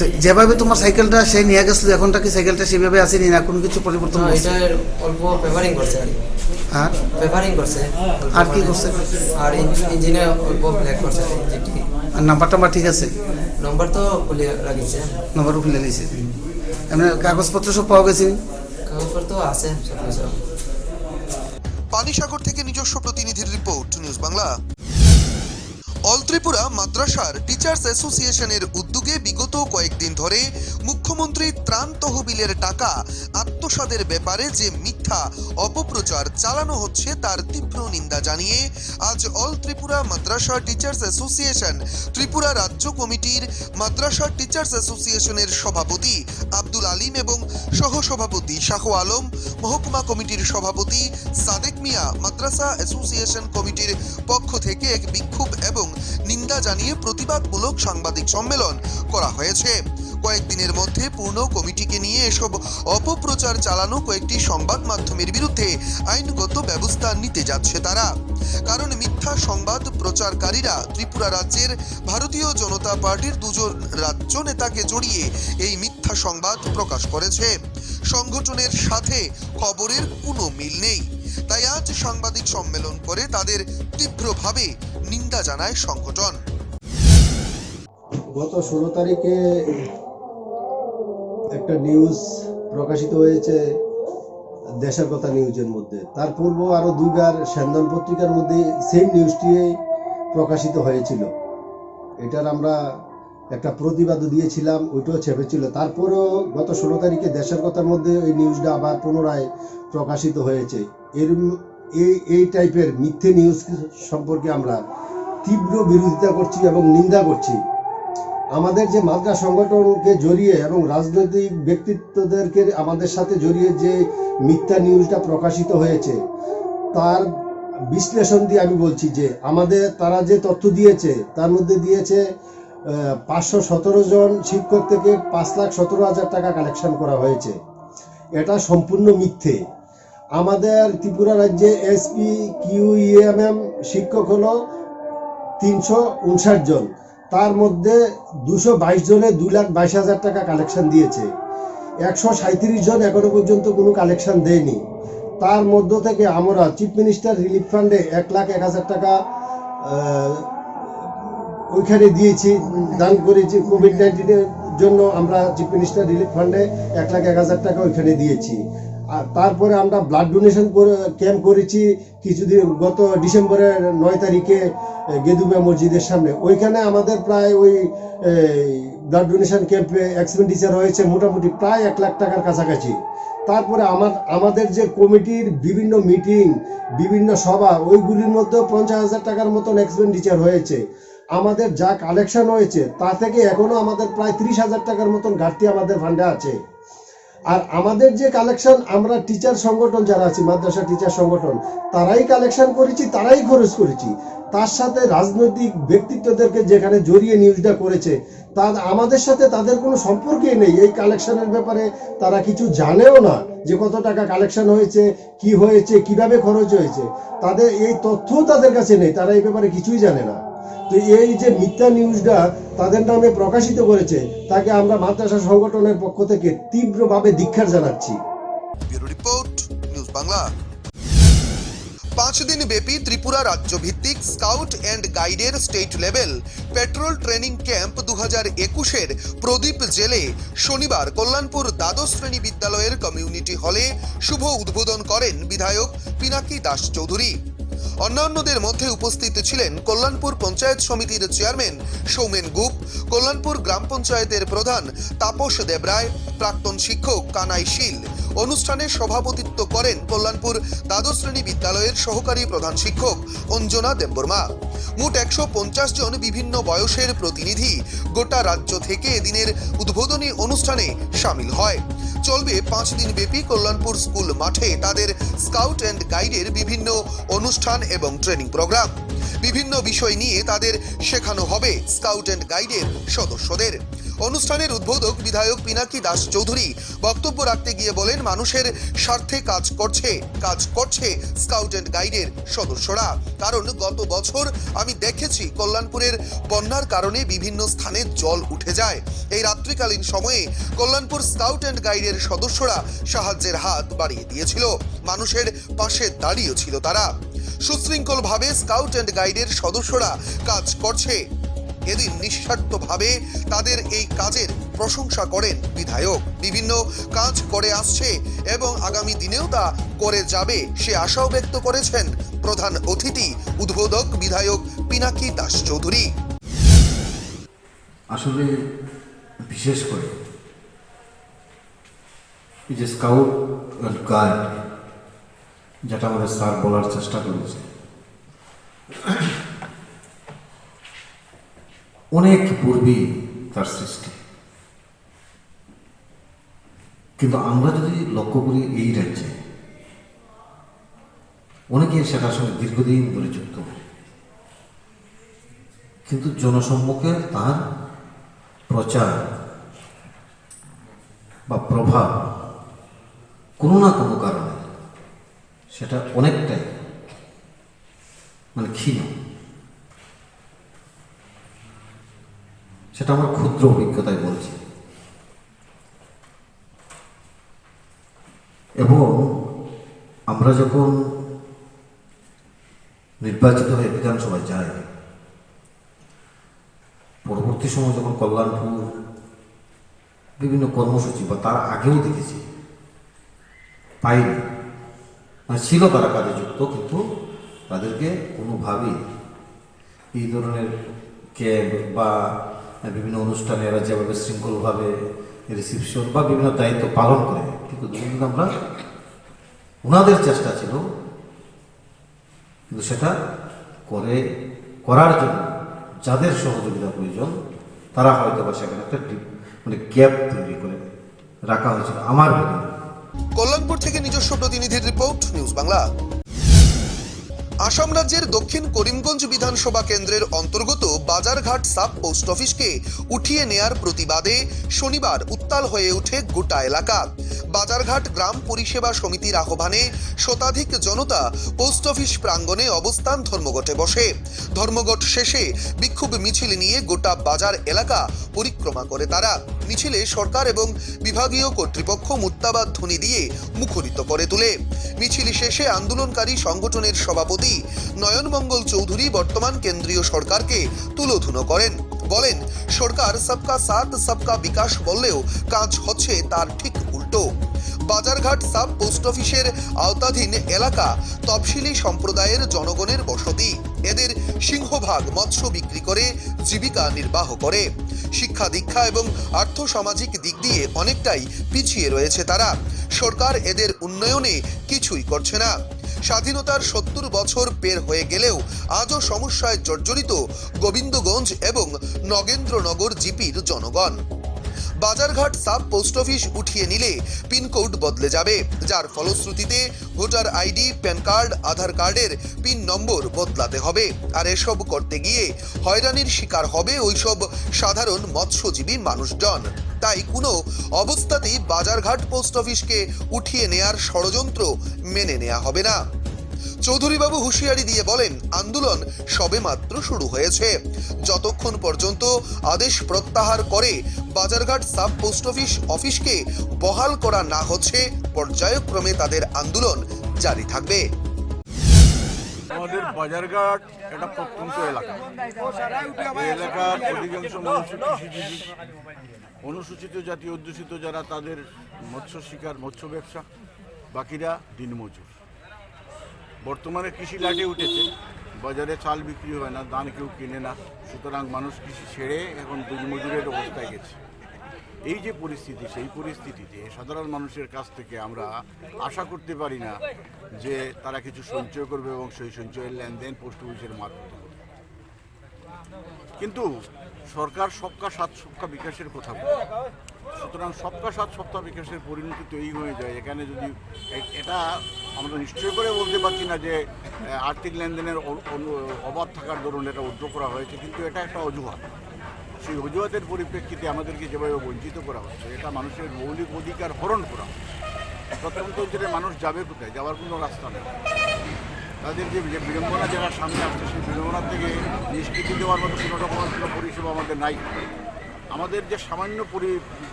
তো যেভাবে তোমার সাইকেলটা সে নিয়ে গেছিল, এখনটা কি সাইকেলটা সেভাবে আসেনি না কোনো কিছু পরিবর্তন? এটা অল্প পেপারিং করছে আর। আর পেপারিং করছে আর কি করছে? আর ইঞ্জিনে অল্প ব্ল্যাক করছে ইঞ্জিনটি। আর নাম্বার ঠিক আছে? নম্বর তো খুলে রাখিছে, নাম্বারও খুলে নিয়েছে। এমনি কাগজপত্র সব পাওয়া গেছে? কাগজপত্র আছে সব কিছু। পানিসাগর থেকে নিজস্ব প্রতিনিধির report, news Bangla. All Tripura মাদ্রাসার টিচার্স অ্যাসোসিয়েশনের উদ্যোগে বিগত কয়েকদিন ধরে মুখ্যমন্ত্রী ত্রাণ তহবিলের টাকা আত্মসাতের ব্যাপারে যে মিথ্যা অপপ্রচার চালানো হচ্ছে তার তীব্র নিন্দা জানিয়ে আজ অল ত্রিপুরা মাদ্রাসা টিচার্স অ্যাসোসিয়েশন ত্রিপুরা রাজ্য কমিটির মাদ্রাসা টিচার্স অ্যাসোসিয়েশনের সভাপতি আব্দুল আলিম এবং সহসভাপতি শাহ আলম, মহকুমা কমিটির সভাপতি সাদেক মিয়া, মাদ্রাসা অ্যাসোসিয়েশন কমিটির পক্ষ থেকে এক বিক্ষোভ এবং নিন্দা জানিয়ে প্রতিবাদমূলক সাংবাদিক সম্মেলন করা হয়েছে। কয়েকদিনের মধ্যে পূর্ণ কমিটিকে নিয়ে এসব অপপ্রচার চালানো কয়েকটি সংবাদ মাধ্যমের বিরুদ্ধে আইনগত ব্যবস্থা নিতে যাচ্ছে তারা। কারণ মিথ্যা সংবাদ প্রচারকারীরা ত্রিপুরা রাজ্যের ভারতীয় জনতা পার্টির দুজন রাজ্য নেতাকে জড়িয়ে এই মিথ্যা সংবাদ প্রকাশ করেছে। সংগঠনের সাথে খবরের কোনো মিল নেই। তাই আজ সাংবাদিক সম্মেলন করে তাদের তীব্রভাবে নিন্দা জানায় সংগঠন। গত 16 তারিখে একটা নিউজ প্রকাশিত হয়েছে দেশের কথা নিউজের মধ্যে। তার পূর্ব আরো দুইবার সেন্দন পত্রিকার মধ্যে সেম নিউজটি প্রকাশিত হয়েছিল। এটার আমরা একটা প্রতিবাদও দিয়েছিলাম, ওইটাও ছেপেছিল। তারপরেও গত 16 তারিখে দেশের কথার মধ্যে ওই নিউজটা আবার পুনরায় প্রকাশিত হয়েছে। এই টাইপের মিথ্যে নিউজ সম্পর্কে আমরা তীব্র বিরোধিতা করছি এবং নিন্দা করছি। আমাদের যে মাদ্রাসা সংগঠনকে জড়িয়ে এবং রাজনৈতিক ব্যক্তিত্বদেরকে আমাদের সাথে জড়িয়ে যে মিথ্যা নিউজটা প্রকাশিত হয়েছে তার বিশ্লেষণ দিয়ে আমি বলছি যে আমাদের তারা যে তথ্য দিয়েছে তার মধ্যে দিয়েছে 517 জন শিক্ষক থেকে 5,17,000 টাকা কালেকশন করা হয়েছে। এটা সম্পূর্ণ মিথ্যে। আমাদের ত্রিপুরা রাজ্যে এসপি কিউইএমএম শিক্ষক হলো 359 জন, তার মধ্যে 222 জনে 2,22,000 টাকা কালেকশন দিয়েছে। 137 জন এখনো পর্যন্ত কোনো কালেকশন দেয়নি। তার মধ্য থেকে আমরা চিফ মিনিস্টার রিলিফ ফান্ডে 1,01,000 টাকা ওইখানে দিয়েছি, দান করেছি। কোভিড-19-এর জন্য আমরা চিফ মিনিস্টার রিলিফ ফান্ডে 1,01,000 টাকা ওইখানে দিয়েছি। আর তারপরে আমরা ব্লাড ডোনেশন ক্যাম্প করেছি কিছুদিন, গত ডিসেম্বরের 9 তারিখে গেদুমিয়া মসজিদের সামনে। ওইখানে আমাদের প্রায় ওই ব্লাড ডোনেশন ক্যাম্পে এক্সপেন্ডিচার হয়েছে মোটামুটি প্রায় 1 লাখ টাকার কাছাকাছি। তারপরে আমাদের যে কমিটির বিভিন্ন মিটিং, বিভিন্ন সভা, ওইগুলির মধ্যেও 50,000 টাকার মতন এক্সপেন্ডিচার হয়েছে। আমাদের যা কালেকশন হয়েছে তা থেকে এখনো আমাদের প্রায় 30,000 টাকার মতন ঘাটতি আমাদের ফান্ডে আছে। আর আমাদের যে কালেকশন, আমরা টিচার সংগঠন যারা আছি, মাদ্রাসা টিচার সংগঠন, তারাই কালেকশন করেছি, তারাই খরচ করেছি। তার সাথে রাজনৈতিক ব্যক্তিত্বদেরকে যেখানে জড়িয়ে নিউজটা করেছে আমাদের সাথে তাদের কোনো সম্পর্কই নেই। এই কালেকশনের ব্যাপারে তারা কিছু জানেও না যে কত টাকা কালেকশন হয়েছে, কি হয়েছে, কিভাবে খরচ হয়েছে, তাদের এই তথ্যও তাদের কাছে নেই। তারা এই ব্যাপারে কিছুই জানে না। তো এই যে মিথ্যা নিউজটা তাদের নামে প্রকাশিত করেছে তাকে আমরা মাদ্রাসা সংগঠনের পক্ষ থেকে তীব্রভাবে ধিক্কার জানাচ্ছি। Bureau report, news Bangla. 5 দিন ব্যাপী ত্রিপুরা রাজ্য ভিত্তিক স্কাউট অ্যান্ড গাইডের state level patrol training camp 2021-এর প্রদীপ জেলে শনিবার কল্যাণপুর দ্বাদশ শ্রেণী বিদ্যালয়ের কমিউনিটি হলে শুভ উদ্বোধন করেন বিধায়ক পিনাকি দাস চৌধুরী। অন্যান্যদের মধ্যে উপস্থিত ছিলেন কল্যাণপুর পঞ্চায়েত সমিতির চেয়ারম্যান সৌমেন গুপ, কল্যাণপুর গ্রাম পঞ্চায়েতের প্রধান তাপস দেবরায়, প্রাক্তন শিক্ষক কানাই শীল। অনুষ্ঠানে সভাপতিত্ব করেন কল্যাণপুর দ্বাদশ শ্রেণী বিদ্যালয়ের সহকারী প্রধান শিক্ষক অঞ্জনা দেববর্মা। মোট 150 জন বিভিন্ন বয়সের প্রতিনিধি গোটা রাজ্য থেকে এদিনের উদ্বোধনী অনুষ্ঠানে সামিল হয়। চলবে 5 দিন ব্যাপী কল্যাণপুর স্কুল মাঠে তাদের স্কাউট অ্যান্ড গাইডের বিভিন্ন অনুষ্ঠান এবং ট্রেনিং প্রোগ্রাম। বিভিন্ন বিষয় নিয়ে তাদের শেখানো হবে স্কাউট অ্যান্ড গাইডের সদস্যদের। অনুষ্ঠানের উদ্বোধক বিধায়ক পিনাকি দাস চৌধুরী বক্তব্য রাখতে গিয়ে বলেন, মানুষের স্বার্থে কাজ করছে স্কাউট অ্যান্ড গাইডের সদস্যরা। কারণ গত বছর আমি দেখেছি কল্যাণপুরের বন্যার কারণে বিভিন্ন স্থানে জল উঠে যায়। এই রাত্রিকালীন সময়ে কল্যাণপুর স্কাউট অ্যান্ড গাইডের সদস্যরা সাহায্যের হাত বাড়িয়ে দিয়েছিল, মানুষের পাশে দাঁড়িয়েছিল তারা। সুশৃঙ্খলভাবে স্কাউট অ্যান্ড গাইডের সদস্যরা কাজ করছে। এদিন নিঃস্বার্থভাবে তাদের এই কাজের প্রশংসা করেন বিধায়ক। বিভিন্ন কাজ করে আসছে এবং আগামী দিনেও তা করে যাবে সে আশাও ব্যক্ত করেছেন প্রধান অতিথি উদ্বোধক বিধায়ক পিনাকি দাস চৌধুরী। আসলে বিশেষ করে এই যে স্কাউট অ্যান্ড গাইড, যেটা আমাদের স্যার বলার চেষ্টা করেছে, অনেক পূর্বেই তার সৃষ্টি। কিন্তু আমরা যদি লক্ষ্য করি এই রাজ্যে অনেকে সেটার সঙ্গে দীর্ঘদিন ধরে যুক্ত, কিন্তু জনসম্মুখে তার প্রচার বা প্রভাব কোনো না কোনো কারণে সেটা অনেকটাই ক্ষীণ। সেটা আমার ক্ষুদ্র অভিজ্ঞতায় বলছি। এবং আমরা যখন নির্বাচিত হয়ে বিধানসভায় যাই, পরবর্তী সময় যখন কল্যাণপুর বিভিন্ন কর্মসূচি বা তার আগেও দেখেছি, পাইনি, ছিল তারা কাজে যুক্ত, কিন্তু তাদেরকে কোনোভাবেই এই ধরনের ক্যাম্প বা বিভিন্ন অনুষ্ঠানে এরা যেভাবে শৃঙ্খলভাবে রিসিপশন বা বিভিন্ন দায়িত্ব পালন করে, কিন্তু আমরা ওনাদের চেষ্টা ছিল, কিন্তু সেটা করার জন্য যাদের সহযোগিতা প্রয়োজন তারা হয়তো বা সেখানে একটা গ্যাপ তৈরি করে রাখা হয়েছিল আমার মনে হয়। কল্যাণপুর থেকে নিজস্ব প্রতিনিধির রিপোর্ট, নিউজ বাংলা। আসাম রাজ্যের দক্ষিণ করিমগঞ্জ বিধানসভা কেন্দ্রের অন্তর্গত বাজারঘাট সাব পোস্ট অফিসকে উঠিয়ে নেয়ার প্রতিবাদে শনিবার উত্তাল হয়ে ওঠে গোটা এলাকা। বাজারঘাট গ্রাম পরিষেবা সমিতির আহ্বানে শতাধিক জনতা পোস্ট অফিস প্রাঙ্গণে অবস্থান ধর্মঘটে বসে। ধর্মঘট শেষে বিক্ষোভ মিছিল নিয়ে গোটা বাজার এলাকা পরিক্রমা করে তারা। মিছিলে সরকার এবং বিভাগীয় কর্তৃপক্ষ মুর্দাবাদ ধ্বনি দিয়ে মুখরিত করে তোলে। মিছিল শেষে আন্দোলনকারী সংগঠনের সভাপতি নয়নমঙ্গল চৌধুরী বর্তমান কেন্দ্রীয় সরকারকে তুলোধুনো করেন। বলেন, সরকার সবকা সাথ সবকা বিকাশ বললেও কাজ হচ্ছে তার ঠিক উল্টো। বাজারঘাট সাব পোস্ট অফিসের আওতাধীন এলাকা তফসিলি সম্প্রদায়ের জনগণের বসতি। এদের সিংহভাগ মৎস্য বিক্রি করে জীবিকা নির্বাহ করে। শিক্ষা দীক্ষা এবং আর্থসামাজিক দিক দিয়ে অনেকটাই পিছিয়ে রয়েছে তারা। সরকার এদের উন্নয়নে কিছুই করছে না। স্বাধীনতার ৭০ বছর পের হয়ে গেলেও আজও সমস্যায় জর্জরিত গোবিন্দগঞ্জ এবং নগেন্দ্রনগর জিপির জনগণ। বাজারঘাট সাব পোস্ট অফিস উঠিয়ে নিলে পিনকোড বদলে যাবে, যার ফলশ্রুতিতে ভোটার আইডি, প্যান কার্ড, আধার কার্ডের পিন নম্বর বদলাতে হবে। আর এসব করতে গিয়ে হয়রানির শিকার হবে ওইসব সাধারণ মৎস্যজীবী মানুষজন। তাই কোনো অবস্থাতেই বাজারঘাট পোস্ট অফিসকে উঠিয়ে নেয়ার ষড়যন্ত্র মেনে নেওয়া হবে না। চৌধুরীবাবু হুঁশিয়ারি দিয়ে বলেন, আন্দোলন সবেমাত্র শুরু হয়েছে। যতক্ষণ পর্যন্ত আদেশ প্রত্যাহার করে বাজারঘাট সাব পোস্ট অফিসকে বহাল করা না হচ্ছে, পর্যায়ক্রমে তাদের আন্দোলন জারি থাকবে। আমাদের বাজারঘাট একটা প্রত্যন্ত এলাকা। এই এলাকার অধিকাংশ মানুষ কৃষিজীবী, অনুসূচিত জাতি অধ্যুষিত যারা তাদের মৎস্য শিকার, মৎস্য ব্যবসা, বাকিরা দিনমজুর। বর্তমানে কৃষি লাটে উঠেছে, বাজারে চাল বিক্রি হয় না, ধান কেউ কিনে না, সুতরাং মানুষ কৃষি ছেড়ে এখন দিনমজুরের অবস্থায় গেছে। এই যে পরিস্থিতি, সেই পরিস্থিতিতে সাধারণ মানুষের কাছ থেকে আমরা আশা করতে পারি না যে তারা কিছু সঞ্চয় করবে এবং সেই সঞ্চয়ের লেনদেন পোস্ট অফিসের মারফত করবে। কিন্তু সরকার সবকা সাথ সবকা বিকাশের কথা বলে, সুতরাং সবকা সাথ সবকা বিকাশের পরিণতি তো এই হয়ে যায়। এখানে যদি এটা আমরা নিশ্চয় করে বলতে পারছি না যে আর্থিক লেনদেনের অভাব থাকার দরুন এটা উদ্যোগ করা হয়েছে, কিন্তু এটা একটা অজুহাত। সেই অজুহাতের পরিপ্রেক্ষিতে আমাদেরকে যেভাবে বঞ্চিত করা হচ্ছে, এটা মানুষের মৌলিক অধিকার হরণ করা হচ্ছে। প্রত্যন্ত অঞ্চলে মানুষ যাবে কোথায়? যাওয়ার কোনো রাস্তা নেই। তাদের যে বিড়ম্বনা যারা সামনে আসছে, সেই বিড়ম্বনা থেকে নিষ্কৃতি দেওয়ার মতো কোনো রকম কোনো পরিষেবা আমাদের নাই। আমাদের যে সামান্য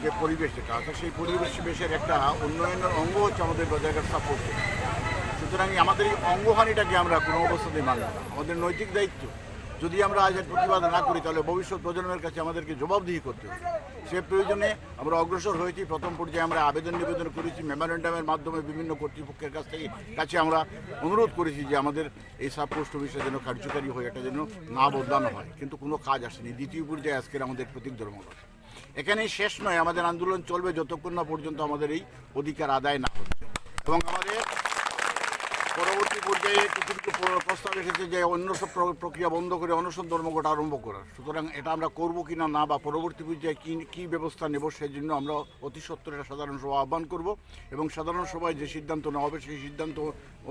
যে পরিবেশ যেটা আছে, সেই পরিবেশের একটা উন্নয়নের অঙ্গ হচ্ছে আমাদের জায়গার সাপোর্ট। সুতরাং আমাদের এই অঙ্গহানিটাকে আমরা কোনো অবস্থাতেই মানব না। আমাদের নৈতিক দায়িত্ব, যদি আমরা আজ প্রতিবাদ না করি তাহলে ভবিষ্যৎ প্রজন্মের কাছে আমাদেরকে জবাবদিহি করতে হবে। সে প্রয়োজনে আমরা অগ্রসর হয়েছি। প্রথম পর্যায়ে আমরা নিবেদন করেছি, মেমোরেন্ডামের মাধ্যমে বিভিন্ন কর্তৃপক্ষের কাছে আমরা অনুরোধ করেছি যে আমাদের এই সাবপোস্ট অফিসটা যেন কার্যকারী হয়, এটা যেন না বদলানো হয়, কিন্তু কোনো কাজ আসেনি। দ্বিতীয় পর্যায়ে আজকের আমাদের প্রতীক ধর্মঘট। এখানেই শেষ নয়, আমাদের আন্দোলন চলবে যতক্ষণ না পর্যন্ত আমাদের এই অধিকার আদায় না হচ্ছে। এবং আমাদের পরবর্তী পর্যায়ে কিছু প্রস্তাব এসেছে যে অন্য সব প্রক্রিয়া বন্ধ করে অনশন ধর্মঘট আরম্ভ করার। সুতরাং এটা আমরা করবো কি না বা পরবর্তী পর্যায়ে কী ব্যবস্থা নেব, সেই জন্য আমরা অতি সত্বর একটা সাধারণ সভা আহ্বান করব এবং সাধারণ সভায় যে সিদ্ধান্ত নেওয়া হবে সেই সিদ্ধান্ত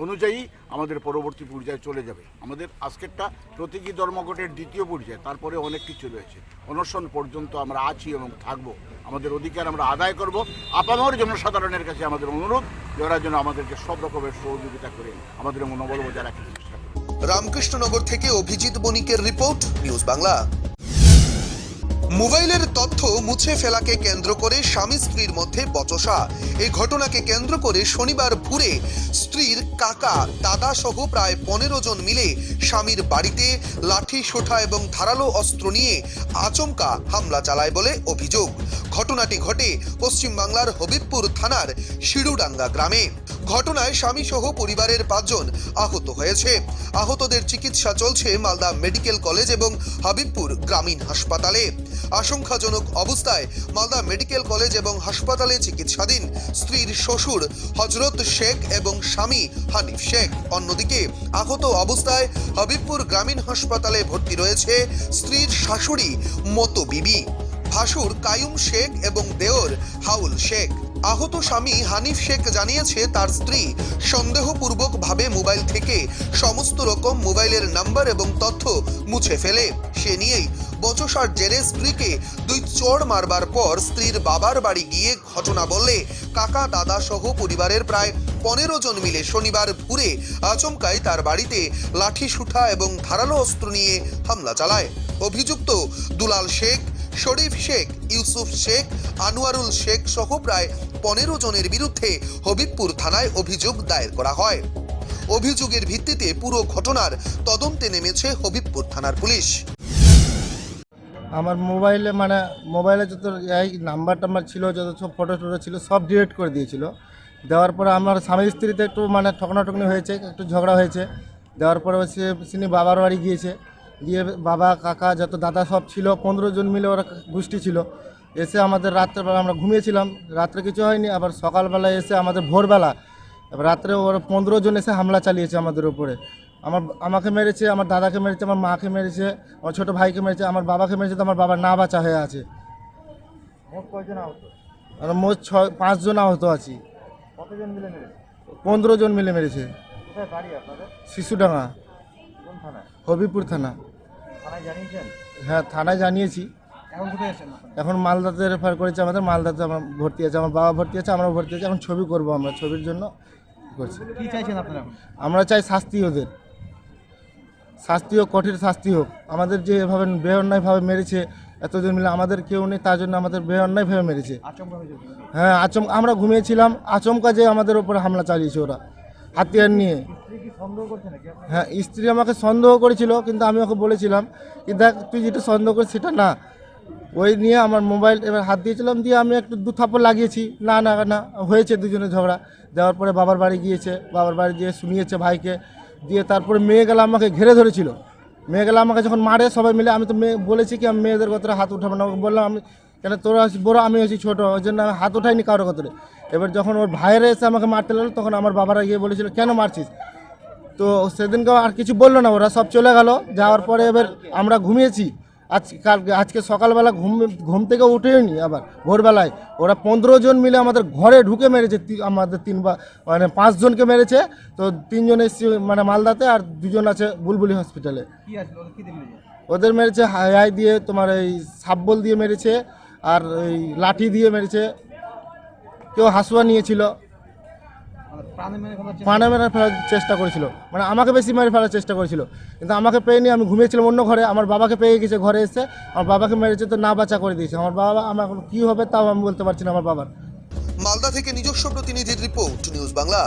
অনুযায়ী আমাদের পরবর্তী পর্যায়ে চলে যাবে। আমাদের আজকেরটা প্রতীকী ধর্মঘটের দ্বিতীয় পর্যায়ে, তারপরে অনেক কিছু রয়েছে। অনশন পর্যন্ত আমরা আছি এবং থাকবো। আমাদের অধিকার আমরা আদায় করব। আপামর জনসাধারণের কাছে আমাদের অনুরোধ, যারা যেন আমাদেরকে সব রকমের সহযোগিতা করে আমাদের মনোবল বজায় রাখার চেষ্টা করে। রামকৃষ্ণনগর থেকে অভিজিৎ বণিকের রিপোর্ট, নিউজ বাংলা। মোবাইলের তথ্য মুছে ফেলাকে কেন্দ্র করে স্বামী স্ত্রীর মধ্যে বচসা। এই ঘটনাকে কেন্দ্র করে শনিবার ভোরে স্ত্রীর কাকা, দাদা সহ প্রায় 15 জন মিলে স্বামীর বাড়িতে লাঠি, সোঁঠা এবং ধারালো অস্ত্র নিয়ে আচমকা হামলা চালায় বলে অভিযোগ। ঘটনাটি ঘটে পশ্চিমবাংলার হবিবপুর থানার শিরুডাঙ্গা গ্রামে। ঘটনায় স্বামী সহ পরিবারের 5 জন আহত হয়েছে। আহতদের চিকিৎসা চলছে মালদা মেডিকেল কলেজ এবং হবিবপুর গ্রামীণ হাসপাতালে। আশঙ্কাজনক অবস্থায় মালদা মেডিকেল কলেজ এবং হাসপাতালে চিকিৎসাধীন স্ত্রীর শ্বশুর হজরত শেখ এবং স্বামী হানিফ শেখ। অন্যদিকে আহত অবস্থায় হবিবপুর গ্রামীণ হাসপাতালে ভর্তি রয়েছে স্ত্রীর শাশুড়ি মতো বিবি, ভাসুর কায়ুম শেখ এবং দেওর হাউল শেখ। আহত স্বামী হানিফ শেখ জানিয়েছে তার স্ত্রী সন্দেহপূর্বকভাবে মোবাইল থেকে সমস্ত রকম মোবাইলের নাম্বার এবং তথ্য মুছে ফেলে। সে নিয়েই বচসার জেরে স্ত্রীকে 2 চড় মারবার পর স্ত্রীর বাবার বাড়ি গিয়ে ঘটনা বললে কাকা, দাদা সহ পরিবারের প্রায় 15 জন মিলে শনিবার ভোরে আচমকাই তার বাড়িতে লাঠি, সুঠা এবং ধারালো অস্ত্র নিয়ে হামলা চালায়। অভিযুক্ত দুলাল শেখ, শরীফ শেখ, ইউসুফ শেখ, আনোয়ারুল শেখ সহ প্রায় 15 জনের বিরুদ্ধে হবিবপুর থানায় অভিযোগ দায়ের করা হয়। অভিযোগের ভিত্তিতে পুরো ঘটনার তদন্তে নেমেছে হবিবপুর থানার পুলিশ। আমার মোবাইলে যত এই নাম্বার টাম্বার ছিল, যত সব ফটো টটো ছিল সব ডিলিট করে দিয়েছিল। দেওয়ার পরে আমার স্বামী স্ত্রীতে একটু ঠকনাটকনি হয়েছে, একটু ঝগড়া হয়েছে। দেওয়ার পরে তিনি বাবার বাড়ি গিয়েছে, গিয়ে বাবা, কাকা, যত দাদা সব ছিল 15 জন মিলে ওরা গোষ্ঠী ছিল। এসে আমাদের রাত্রেবেলা আমরা ঘুমিয়েছিলাম, রাত্রে কিছু হয়নি। আবার সকালবেলা এসে আমাদের ভোরবেলা রাত্রে ওরা 15 জন এসে হামলা চালিয়েছে আমাদের উপরে। আমাকে মেরেছে, আমার দাদাকে মেরেছে, আমার মাকে মেরেছে, আমার ছোটো ভাইকে মেরেছে, আমার বাবাকে মেরেছে। তো আমার বাবা না বাঁচা হয়ে আছে। আর মোট 5 জন আহত আছি। 15 জন মিলে মেরেছে। শিশুডাঙ্গা, হবিবপুর থানা। হ্যাঁ, থানায় জানিয়েছি। এখন মালদাতে রেফার করেছে আমাদের। মালদাতে আমার ভর্তি আছে, আমার বাবা ভর্তি আছে, আমরাও ভর্তি আছে। এখন ছবি করব, আমরা ছবির জন্য করছি। আমরা চাই শাস্তি, ওদের শাস্তি হোক, কঠিন শাস্তি হোক। আমাদের যে এভাবে বেঅন্যায়ভাবে মেরেছে এতদিন মিলে, আমাদের কেউ নেই, তার জন্য আমাদের বেঅন্যায়ভাবে মেরেছে। হ্যাঁ, আমরা ঘুমিয়েছিলাম, আচমকা যে আমাদের উপরে হামলা চালিয়েছে ওরা হাতিয়ার নিয়ে। হ্যাঁ, স্ত্রী আমাকে সন্দেহ করেছিল, কিন্তু আমি ওকে বলেছিলাম কি দেখ, তুই যেটা সন্দেহ করিস সেটা না। ওই নিয়ে আমার মোবাইল এবার হাত দিয়েছিলাম, দিয়ে আমি একটু 2 থাপ্পড় লাগিয়েছি। না হয়েছে দুজনে ঝগড়া। দেওয়ার পরে বাবার বাড়ি গিয়েছে, বাবার বাড়ি গিয়ে শুনিয়েছে ভাইকে। দিয়ে তারপরে মেয়েগুলো আমাকে ঘিরে ধরেছিল। মেয়েগুলো আমাকে যখন মারে সবাই মিলে, আমি তো বলেছি কি আমি মেয়েদের কথাটা হাত উঠাবো না। বললাম আমি কেন, তোরা আছিস বড়, আমি আছি ছোটো, ওই জন্য আমি হাত উঠাইনি কারোর কথাটা। এবার যখন ওর ভাইয়েরা এসে আমাকে মারতে লাগলো, তখন আমার বাবারা গিয়ে বলেছিল কেন মারছিস। তো সেদিনকে আর কিছু বললো না, ওরা সব চলে গেল। যাওয়ার পরে এবার আমরা ঘুমিয়েছি, আজকে সকালবেলা ঘুম থেকে উঠেনি, আবার ভোরবেলায় ওরা 15 জন মিলে আমাদের ঘরে ঢুকে মেরেছে। আমাদের 5 জনকে মেরেছে, তো 3 জন এসছে মানে মালদাতে, আর 2 জন আছে বুলবুলি হসপিটালে। ওদের মেরেছে হাই দিয়ে, তোমার এই সাববল দিয়ে মেরেছে, আর এই লাঠি দিয়ে মেরেছে, কেউ হাসুয়া নিয়েছিল, প্রাণে মেরে ফেলার চেষ্টা করেছিল, মানে আমাকে বেশি মেরে ফেলার চেষ্টা করেছিল, কিন্তু আমাকে পেয়েনি। আমি ঘুমিয়েছিলাম অন্য ঘরে, আমার বাবাকে পেয়ে গেছে ঘরে এসে, আমার বাবাকে মেরেছে, তো না বাঁচা করে দিয়েছে আমার বাবা। আমার এখন কী হবে তাও আমি বলতে পারছি না আমার বাবার। মালদা থেকে নিজস্ব প্রতিনিধির রিপোর্ট, নিউজ বাংলা।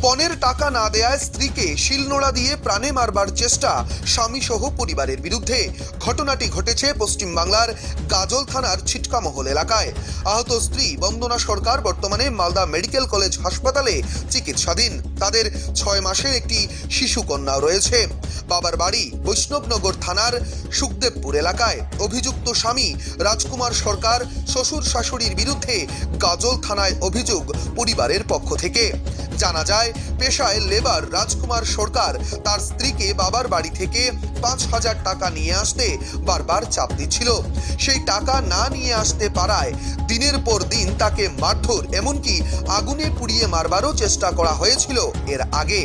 পণের টাকা না দেয়ায় স্ত্রীকে শিলনোড়া দিয়ে প্রাণে মারবার চেষ্টা স্বামী সহ পরিবারের বিরুদ্ধে। ঘটনাটি ঘটেছে পশ্চিম বাংলার গাজল থানার ছিটকামহল এলাকায়। আহত স্ত্রী বন্দনা সরকার বর্তমানে মালদা মেডিকেল কলেজ হাসপাতালে চিকিৎসাধীন। তাদের 6 মাসের একটি শিশু কন্যাও রয়েছে। বাবার বাড়ি বৈষ্ণবনগর থানার সুখদেবপুর এলাকায়। অভিযুক্ত স্বামী রাজকুমার সরকার শ্বশুর শাশুড়ির বিরুদ্ধে গাজল থানায় অভিযোগ পরিবারের পক্ষ থেকে। জানা যায়, পেশায় লেবার রাজকুমার সরকার তার স্ত্রীকে বাবার বাড়ি থেকে 5,000 টাকা নিয়ে আসতে বারবার চাপ দিচ্ছিল। সেই টাকা না নিয়ে আসতে পারায় দিনের পর দিন তাকে মারধর, এমনকি আগুনে পুড়িয়ে মারবারও চেষ্টা করা হয়েছিল এর আগে।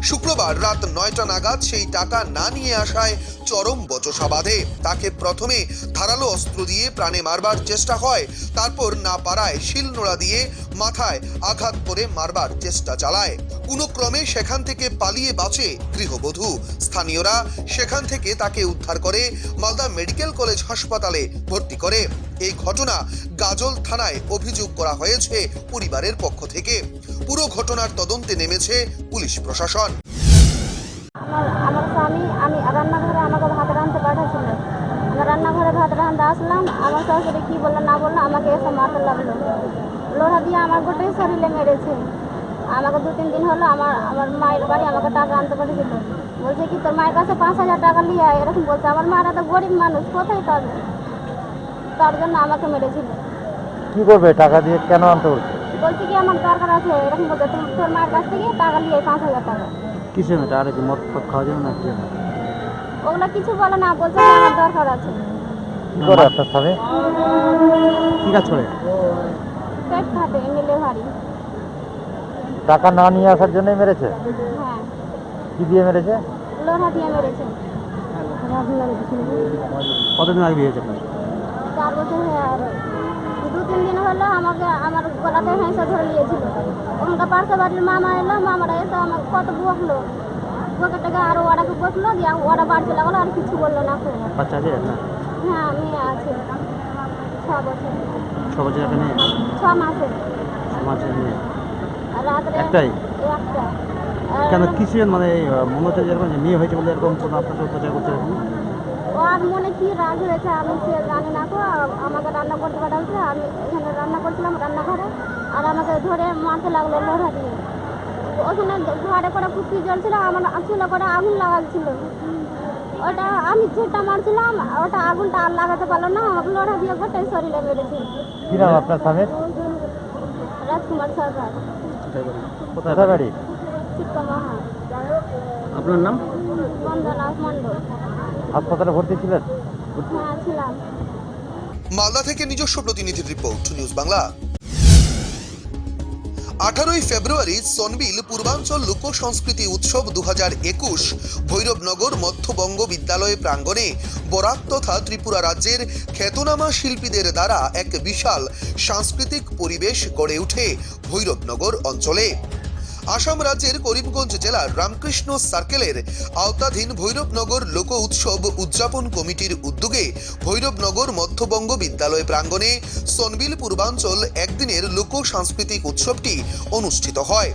শুক্রবার রাত 9টা নাগাদ সেই টাকা না নিয়ে আসায় চরম বচসা বাঁধে। তাকে প্রথমে ধারালো অস্ত্র দিয়ে প্রাণে মারবার চেষ্টা হয়, তারপর না পারায় শিলনোড়া দিয়ে মাথায় আঘাত করে মারবার চেষ্টা চালায়। কোনো ক্রমে সেখান থেকে পালিয়ে বাঁচে গৃহবধূ। স্থানীয়রা সেখান থেকে তাকে উদ্ধার করে মালদা মেডিকেল কলেজ হাসপাতালে ভর্তি করে। এই ঘটনা গাজল থানায় অভিযোগ করা হয়েছে পরিবারের পক্ষ থেকে। পুরো ঘটনার তদন্তে নেমেছে পুলিশ প্রশাসন। আমার স্বামী আমি রান্নাঘরে আমাকে ভাত রাঁধতে পাঠাচ্ছিল। আমি রান্নাঘরে ভাত রাঁধতে আসলাম, আমার শাশুড়ি কী বললো না বললো আমাকে এসে মারতে লাগলো। লোহা দিয়ে আমার গোটাই শরীরে মেরেছে। আমাকে 2-3 দিন হলো আমার মায়ের বাড়ি আমাকে টাকা আনতে পাঠিয়েছিল। বলছে কি তোর মায়ের কাছে 5,000 টাকা নিয়ে আয়, এরকম বলছে। আমার মারা তো গরিব মানুষ, কোথায় পাবে? তার জন্য আমাকে মেরেছিল। কি করবে টাকা দিয়ে, কেন আনতে বলছে? বলছে কি আমার দরকার আছে, এরকম বলছে। তোর মায়ের কাছ থেকে টাকা নিয়ে 5,000 টাকা। কিসে না টাকা, মদ ফদ খাওয়া যাবে না? ওগুলো কিছু বলে না, বলছে আমার দরকার আছে। কি করে আপনার স্বামী? কি কাজ করে? পেট খাটে, মিলে ভারী। টাকা না নিয়ে আসার জন্যই মেরেছে? হ্যাঁ। কি দিয়ে মেরেছে? লোহা দিয়ে মেরেছে। কতদিন আগে বিয়ে হয়েছে আপনার? 4 বছর হয়ে আর 2-3 দিন হলো আমাকে আমার গলাতে হেঁসে ধরে নিয়েছিল। ওখানকার পার্শ্ব বাড়ির মামা এলো, মামারা এসে আমাকে কত বকলো। বকে টাকা আরও ওরাকে বকলো, দিয়ে ওরা বাড়তে লাগলো, আর কিছু বললো না। বাচ্চা আছে না? হ্যাঁ, মেয়ে আছে 6 বছর। 6 বছর এখানে? 6 মাসের। 6 মাসের মেয়ে? আর রাত্রে একটাই? একটা। কেন কিছু মানে মনে হচ্ছে যেরকম মেয়ে হয়েছে বলে এরকম কোনো আপনার সাথে প্রচার করছে এরকম? ওর মনে কি রাগ হয়েছে আমি সে জানি না। তো আমাকে রান্না করতে পাঠাচ্ছে, আমি এখানে রান্না করছিলাম রান্নাঘরে, আর আমাকে ধরে মারতে লাগলো লোহা দিয়ে। ওখানে ঘরে করে ফুটকি জ্বলছিল, আমার চুলা করে আগুন লাগাচ্ছিল। ওটা আমি যেটা মারছিলাম, ওটা আগুনটা আর লাগাতে পারলো না, আমাকে লোহা দিয়ে গোটাই শরীরে মেরেছে। কি নাম আপনার স্বামীর? রাজকুমার সরকার। কোথায় বাড়ি? চিত্তমহা। আপনার নাম? বন্দনা মণ্ডল। হাসপাতালে ভর্তি ছিলেন? হ্যাঁ, ছিলাম। মালদা থেকে নিজস্ব প্রতিনিধির রিপোর্ট, নিউজ বাংলা। 18ই ফেব্রুয়ারি সনবিল পূর্বাঞ্চল লোক সংস্কৃতি উৎসব 2021 ভৈরবনগর মধ্যবঙ্গ বিদ্যালয় প্রাঙ্গণে বরাক তথা ত্রিপুরা রাজ্যের খ্যাতনামা শিল্পীদের দ্বারা এক বিশাল সাংস্কৃতিক পরিবেশ গড়ে ওঠে ভৈরবনগর অঞ্চলে। আসাম রাজ্যের করিমগঞ্জ জেলার রামকৃষ্ণ সার্কেলের আওতাধীন ভৈরবনগর লোক উৎসব উদযাপন কমিটির উদ্যোগে ভৈরবনগর মধ্যবঙ্গ বিদ্যালয় প্রাঙ্গণে সনবিল পূর্বাঞ্চল একদিনের লোক সাংস্কৃতিক উৎসবটি অনুষ্ঠিত হয়।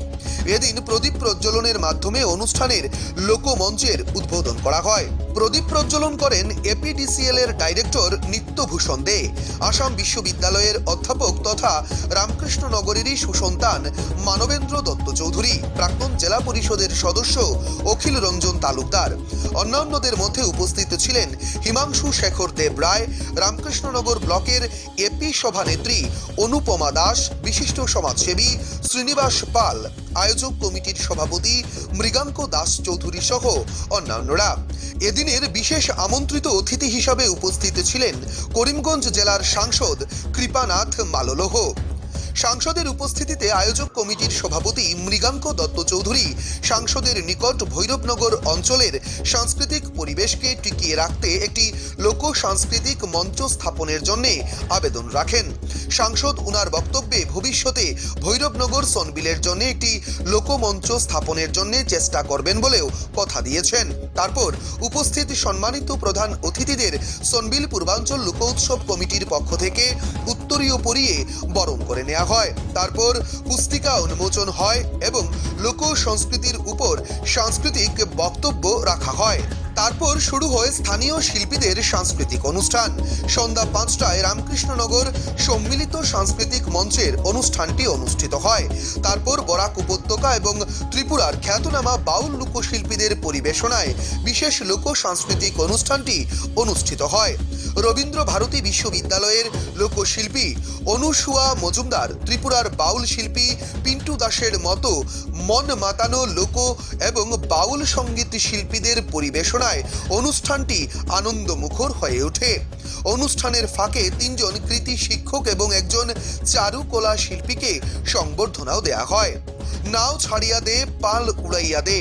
এদিন প্রদীপ প্রজ্বলনের মাধ্যমে অনুষ্ঠানের লোকমঞ্চের উদ্বোধন করা হয়। প্রদীপ প্রজ্বলন করেন এপিডিসিএল এর ডাইরেক্টর নিত্যভূষণ দে, আসাম বিশ্ববিদ্যালয়ের অধ্যাপক তথা রামকৃষ্ণনগরেরই সুসন্তান মানবেন্দ্র দত্ত চৌধুরী, প্রাক্তন জেলা পরিষদের সদস্য অখিল রঞ্জন তালুকদার। অন্যান্যদের মধ্যে উপস্থিত ছিলেন হিমাংশু শেখর দেব রায়, রামকৃষ্ণনগর ব্লকের এপি সভানেত্রী অনুপমা দাস, বিশিষ্ট সমাজসেবী শ্রীনিবাস পাল, আয়োজক কমিটির সভাপতি মৃগাঙ্ক দাস চৌধুরী সহ অন্যান্যরা। এদিনের বিশেষ আমন্ত্রিত অতিথি হিসাবে উপস্থিত ছিলেন করিমগঞ্জ জেলার সাংসদ কৃপানাথ মাললোহ। সাংসদের উপস্থিতিতে আয়োজক কমিটির সভাপতি মৃগাঙ্ক দত্ত চৌধুরী সাংসদের নিকট ভৈরবনগর অঞ্চলের সাংস্কৃতিক পরিবেশকে টিকিয়ে রাখতে একটি লোক সাংস্কৃতিক মঞ্চ স্থাপনের জন্য আবেদন রাখেন। সাংসদ উনার বক্তব্যে ভবিষ্যতে ভৈরবনগর সনবিলের জন্য একটি লোকমঞ্চ স্থাপনের জন্য চেষ্টা করবেন বলেও কথা দিয়েছেন। তারপর উপস্থিত সম্মানিত প্রধান অতিথিদের সনবিল পূর্বাঞ্চল লোক উৎসব কমিটির পক্ষ থেকে উত্তরীয় পরিয়ে বরণ করে নেওয়া হয়। তারপর পুস্তিকা উন্মোচন হয় এবং লোক সংস্কৃতির উপর সাংস্কৃতিক বক্তব্য রাখা হয়। তারপর শুরু হয় স্থানীয় শিল্পীদের সাংস্কৃতিক অনুষ্ঠান। সন্ধ্যা 5টায় রামকৃষ্ণনগর সম্মিলিত সাংস্কৃতিক মঞ্চের অনুষ্ঠানটি অনুষ্ঠিত হয়। তারপর বরাক উপত্যকা এবং ত্রিপুরার খ্যাতনামা বাউল লোকশিল্পীদের পরিবেশনায় বিশেষ লোক সাংস্কৃতিক অনুষ্ঠানটি অনুষ্ঠিত হয়। রবীন্দ্র ভারতী বিশ্ববিদ্যালয়ের লোকশিল্পী অনুসুয়া মজুমদার, ত্রিপুরার বাউল শিল্পী পিন্টু দাসের মতো মন মাতানো লোক এবং বাউল সঙ্গীত শিল্পীদের পরিবেশনায় অনুষ্ঠানটি আনন্দমুখর হয়ে ওঠে। অনুষ্ঠানের ফাঁকে 3 জন কৃতি শিক্ষক এবং একজন চারুকলা শিল্পীকে সংবর্ধনাও দেয়া হয়। নাও ছাড়িয়া দে পাল উড়াইয়া দে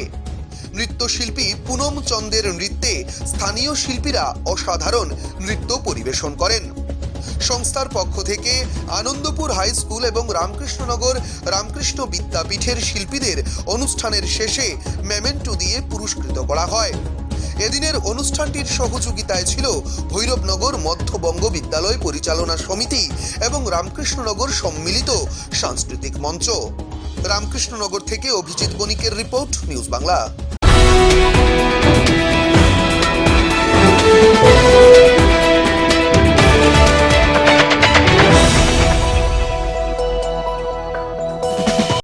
নৃত্যশিল্পী পুনম চন্দের নৃত্যে স্থানীয় শিল্পীরা অসাধারণ নৃত্য পরিবেশন করেন। সংস্থার পক্ষ থেকে আনন্দপুর হাই স্কুল এবং রামকৃষ্ণনগর রামকৃষ্ণ বিদ্যাপীঠের শিল্পীদের অনুষ্ঠানের শেষে মেমেন্টো দিয়ে পুরস্কৃত করা হয়। এদিনের অনুষ্ঠানটির সহযোগিতায় ছিল ভৈরবনগর মধ্যবঙ্গ বিদ্যালয় পরিচালনা সমিতি এবং রামকৃষ্ণনগর সম্মিলিত সাংস্কৃতিক মঞ্চ। রামকৃষ্ণনগর থেকে অভিজিৎ বণিকের রিপোর্ট, নিউজ বাংলা।